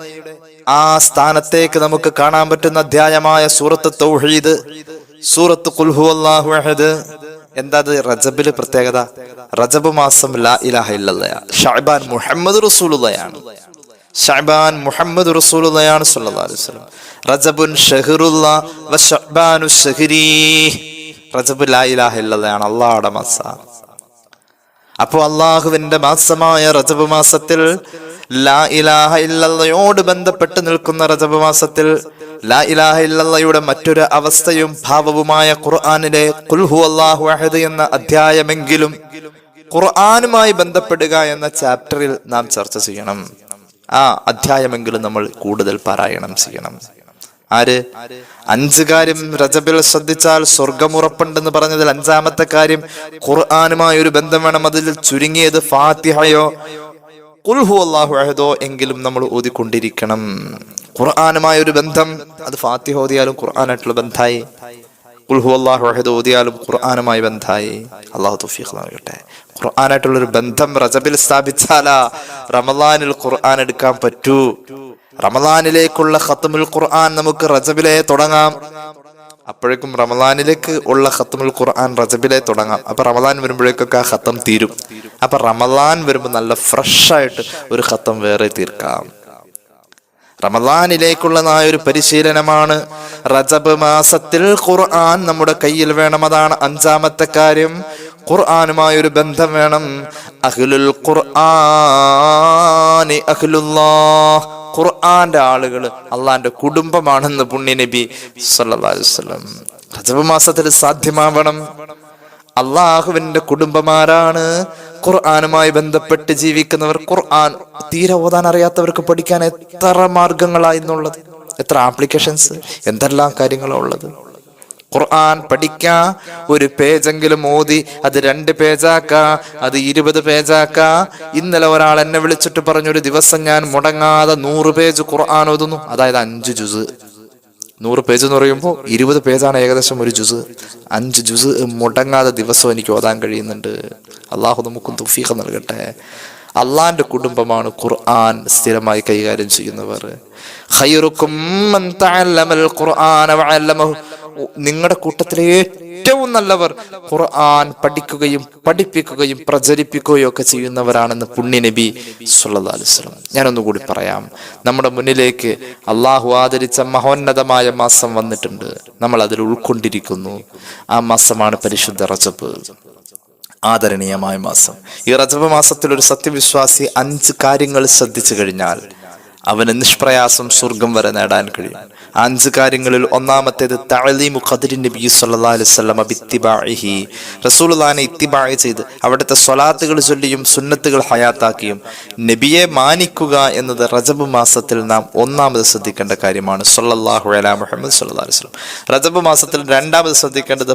ആ സ്ഥാനത്തേക്ക് നമുക്ക് കാണാൻ പറ്റുന്ന അധ്യായമായ സൂറത്ത് തൗഹീദ്, സൂറത്ത് ഖുൽ ഹുവല്ലാഹു അഹദ്. എന്താ റജബില് പ്രത്യേകത? റജബ് മാസം ലാ ഇലാഹ ഇല്ലല്ലാഹ്. ശഅബാൻ മുഹമ്മദ് റസൂലുള്ളാഹിയാണ്. ശഅബാൻ മുഹമ്മദ് റസൂലുള്ളാഹിയാണ് സ്വല്ലല്ലാഹു അലൈഹി വസല്ലം. റജബുൻ ഷഹ്റുല്ലാഹ് വ ശഅബാനു ശഹ്രീ. റജബ് ലാ ഇലാഹ ഇല്ലല്ലാഹ് അല്ലാഹുവിന്റെ മാസം. അപ്പോൾ അള്ളാഹുവിന്റെ മാസമായ റജബ് മാസത്തിൽ ലാ ഇലാഹ ഇല്ലല്ലാഹയോട് ബന്ധപ്പെട്ട് നിൽക്കുന്ന റജബ് മാസത്തിൽ ലാ ഇലാഹ ഇല്ലല്ലാഹയുടെ മറ്റൊരു അവസ്ഥയും ഭാവവുമായ ഖുർആനിലെ ഖുൽ ഹുവല്ലാഹു അഹദ് എന്ന അധ്യായമെങ്കിലും ഖുർആനുമായി ബന്ധപ്പെടുക എന്ന ചാപ്റ്ററിൽ നാം ചർച്ച ചെയ്യണം. ആ അധ്യായമെങ്കിലും നമ്മൾ കൂടുതൽ പാരായണം ചെയ്യണം. ആര്? 5 കാര്യം റജബിൽ ശ്രദ്ധിച്ചാൽ സ്വർഗമുറപ്പുണ്ടെന്ന് പറഞ്ഞതിൽ 5ാമത്തെ കാര്യം ഖുർആനുമായി ഒരു ബന്ധം വേണം. അതിൽ ചുരുങ്ങിയത് ഫാത്തിഹയോ ഖുൽ ഹുവല്ലാഹു അഹദോ എങ്കിലും നമ്മൾ ഓതിക്കൊണ്ടിരിക്കണം. ഖുർആനുമായ ഒരു ബന്ധം, അത് ഫാത്തിഹ ഓതിയാലും ഖുർആനായിട്ടുള്ള ബന്ധായി, ഖുൽ ഹുവല്ലാഹു അഹദ് ഓതിയാലും ഖുർആനുമായി ബന്ധായി. അല്ലാഹു തൗഫീഖ് നൽകട്ടെ. ഖുർആനായിട്ടുള്ളൊരു ബന്ധം റജബിൽ സ്ഥാപിച്ചാലാ റമളാനിൽ ഖുർആൻ എടുക്കാൻ പറ്റൂ. റമളാനിലേക്കുള്ള ഖത്മുൽ ഖുർആൻ നമുക്ക് റജബിലെ തുടങ്ങാം. അപ്പോഴേക്കും റമളാനിലേക്ക് ഉള്ള ഖത്മുൽ ഖുർആൻ റജബിലെ തുടങ്ങാം. അപ്പൊ റമളാൻ വരുമ്പോഴേക്കൊക്കെ ആ ഖത്തം തീരും. അപ്പൊ റമളാൻ വരുമ്പോൾ നല്ല ഫ്രഷ് ആയിട്ട് ഒരു ഖത്തം വേറെ തീർക്കാം. റമളാനിലേക്കുള്ള ഒരു പരിശീലനമാണ്. റജബ് മാസത്തിൽ ഖുർആൻ നമ്മുടെ കയ്യിൽ വേണം. അതാണ് 5ാമത്തെ കാര്യം. ഖുർആനുമായി ഒരു ബന്ധം വേണം. അഹ്ലുൽ ഖുർആനി അഹ്ലുല്ലാഹ്. ഖുർആന്റെ ആളുകൾ അള്ളാന്റെ കുടുംബമാണെന്ന് പുണ്യ നബി സല്ലല്ലാഹു അലൈഹി വസല്ലം. റജബ് മാസത്തിൽ സാധ്യമാവണം. അള്ളാഹുവിന്റെ കുടുംബമാരാണ് ഖുർആനുമായി ബന്ധപ്പെട്ട് ജീവിക്കുന്നവർ. ഖുർആൻ തീരെ ഓതാൻ അറിയാത്തവർക്ക് പഠിക്കാൻ എത്ര മാർഗങ്ങളായിരുന്നുള്ളത്, എത്ര ആപ്ലിക്കേഷൻസ്, എന്തെല്ലാം കാര്യങ്ങളാണ് ഉള്ളത്. ഖുർആൻ പഠിക്കാ, ഒരു പേജെങ്കിലും ഓതി അത് 2 പേജാക്കാ, അത് 20 പേജാക്കാ. ഇന്നലെ ഒരാൾ എന്നെ വിളിച്ചിട്ട് പറഞ്ഞു, ഒരു ദിവസം ഞാൻ മുടങ്ങാതെ 100 പേജ് ഖുർആൻ ഓതുന്നു. അതായത് 5 ജുസ്. 100 പേജ് എന്ന് പറയുമ്പോൾ 20 പേജാണ് ഏകദേശം ഒരു ജുസ്. 5 ജുസ് മുടങ്ങാതെ ദിവസം എനിക്ക് ഓതാൻ കഴിയുന്നുണ്ട്. അള്ളാഹു നമുക്കും തൗഫീഖ് നൽകട്ടെ. അള്ളാന്റെ കുടുംബമാണ് ഖുർആൻ സ്ഥിരമായി കൈകാര്യം ചെയ്യുന്നവർ. ഖൈറുക്കും മൻ തഅല്ലമൽ ഖുർആന വഅല്ലമഹു. നിങ്ങളുടെ കൂട്ടത്തിലെ ഏറ്റവും നല്ലവർ ഖുർആൻ പഠിക്കുകയും പഠിപ്പിക്കുകയും പ്രചരിപ്പിക്കുകയും ഒക്കെ ചെയ്യുന്നവരാണെന്ന് പുണ്യ നബി സല്ലല്ലാഹു അലൈഹി വസല്ലം. ഞാനൊന്നുകൂടി പറയാം. നമ്മുടെ മുന്നിലേക്ക് അള്ളാഹു ആദരിച്ച മഹോന്നതമായ മാസം വന്നിട്ടുണ്ട്. നമ്മൾ അതിൽ ഉൾക്കൊണ്ടിരിക്കുന്നു. ആ മാസമാണ് പരിശുദ്ധ റജബ്, ആദരണീയമായ മാസം. ഈ റജബ് മാസത്തിൽ ഒരു സത്യവിശ്വാസി 5 കാര്യങ്ങൾ ശ്രദ്ധിച്ചു കഴിഞ്ഞാൽ അവന് നിഷ്പ്രയാസം സ്വർഗം വരെ നേടാൻ കഴിയും. 5 കാര്യങ്ങളിൽ ഒന്നാമത്തേത് തഅലീമു ഖദ്രി നബി സല്ലല്ലാഹു അലൈഹി വസല്ലം ബിത്തിബാഇഹി. റസൂലുള്ളാഹിനെ ഇത്തിബാ ചെയ്ത് അവിടുത്തെ സ്വലാത്തുകൾ ചൊല്ലിയും സുന്നത്തുകൾ ഹയാത്താക്കിയും നബിയെ മാനിക്കുക എന്നത് റജബ് മാസത്തിൽ നാം ഒന്നാമത് ശ്രദ്ധിക്കേണ്ട കാര്യമാണ്. സല്ലല്ലാഹു അലൈഹി മുഹമ്മദ് സല്ലല്ലാഹു അലൈഹി വസല്ലം. റജബ് മാസത്തിൽ രണ്ടാമത് ശ്രദ്ധിക്കേണ്ടത്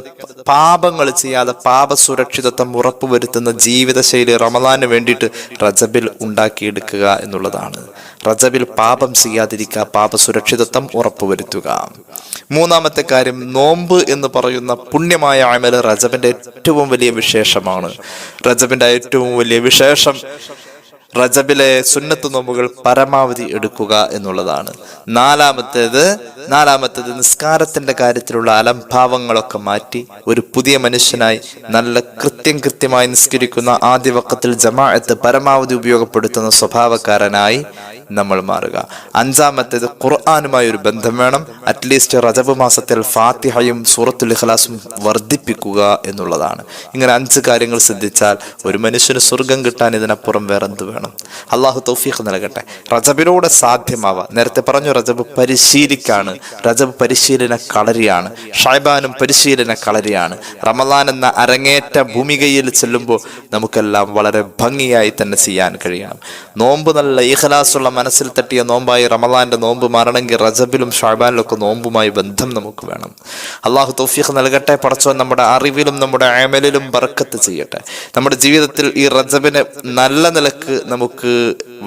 പാപങ്ങൾ ചെയ്യാതെ പാപ സുരക്ഷിതത്വം ഉറപ്പുവരുത്തുന്ന ജീവിതശൈലി റമളാന് വേണ്ടിയിട്ട് റജബിൽ ഉണ്ടാക്കിയെടുക്കുക എന്നുള്ളതാണ്. റജബിൽ പാപം ചെയ്യാതിരിക്കുക, പാപ സുരക്ഷിതത്വം ഉറപ്പുവരുത്തുക. മൂന്നാമത്തെ കാര്യം, നോമ്പ് എന്ന് പറയുന്ന പുണ്യമായ അമല് റജബിന്റെ ഏറ്റവും വലിയ വിശേഷമാണ്. റജബിന്റെ ഏറ്റവും വലിയ വിശേഷം റജബിലെ സുന്നത്ത് നോമ്പുകൾ പരമാവധി എടുക്കുക എന്നുള്ളതാണ്. നാലാമത്തേത് നിസ്കാരത്തിന്റെ കാര്യത്തിലുള്ള അലംഭാവങ്ങളൊക്കെ മാറ്റി ഒരു പുതിയ മനുഷ്യനായി നല്ല കൃത്യമായി നിസ്കരിക്കുന്ന, ആദ്യ വഖത്തിൽ ജമാഅത്ത് പരമാവധി ഉപയോഗപ്പെടുത്തുന്ന സ്വഭാവക്കാരനായി നമ്മൾ മാറുക. 5ാമത്തേത് ഖുർആനുമായി ഒരു ബന്ധം വേണം. അറ്റ്ലീസ്റ്റ് റജബ് മാസത്തിൽ ഫാത്തിഹയും സൂറത്തുൽ ഇഖ്ലാസും വർദ്ധിപ്പിക്കുക എന്നുള്ളതാണ്. ഇങ്ങനെ 5 കാര്യങ്ങൾ ശ്രദ്ധിച്ചാൽ ഒരു മനുഷ്യന് സ്വർഗം കിട്ടാൻ ഇതിനപ്പുറം വേറെന്ത് വേണം? വേണം. അള്ളാഹു തൗഫീഖ് നൽകട്ടെ. റജബിലൂടെ സാധ്യമാവാം. നേരത്തെ പറഞ്ഞു റജബ് പരിശീലിക്കാണ്, റജബ് പരിശീലന കളരിയാണ്, ഷഅബാനും പരിശീലന കളരിയാണ്. റമളാൻ എന്ന അരങ്ങേറ്റ ഭൂമികയിൽ ചെല്ലുമ്പോൾ നമുക്കെല്ലാം വളരെ ഭംഗിയായി തന്നെ ചെയ്യാൻ കഴിയണം. നോമ്പ് നല്ല ഇഖ്ലാസുള്ള മനസ്സിൽ തട്ടിയ നോമ്പായി റമളാന്റെ നോമ്പ് മാറണമെങ്കിൽ റജബിലും ഷഅബാനിലൊക്കെ നോമ്പുമായി ബന്ധം നമുക്ക് വേണം. അള്ളാഹു തൗഫീഖ് നൽകട്ടെ. പടച്ചോൻ നമ്മുടെ അറിവിലും നമ്മുടെ അമലിലും ബർക്കത്ത് ചെയ്യട്ടെ. നമ്മുടെ ജീവിതത്തിൽ ഈ റജബിനെ നല്ല നിലക്ക് നമുക്ക്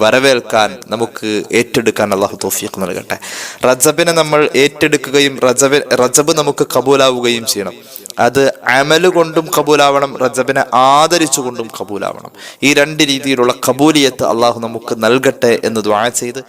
വരവേൽക്കാൻ, നമുക്ക് ഏറ്റെടുക്കാൻ അള്ളാഹു തൗഫീഖ് നൽകട്ടെ. റജബിനെ നമ്മൾ ഏറ്റെടുക്കുകയും റജബ് നമുക്ക് കബൂലാവുകയും ചെയ്യണം. അത് അമല് കൊണ്ടും കബൂലാവണം, റജബിനെ ആദരിച്ചുകൊണ്ടും കബൂലാവണം. ഈ രണ്ട് രീതിയിലുള്ള കബൂലിയത്ത് അള്ളാഹു നമുക്ക് നൽകട്ടെ എന്ന് ദുആ ചെയ്ത്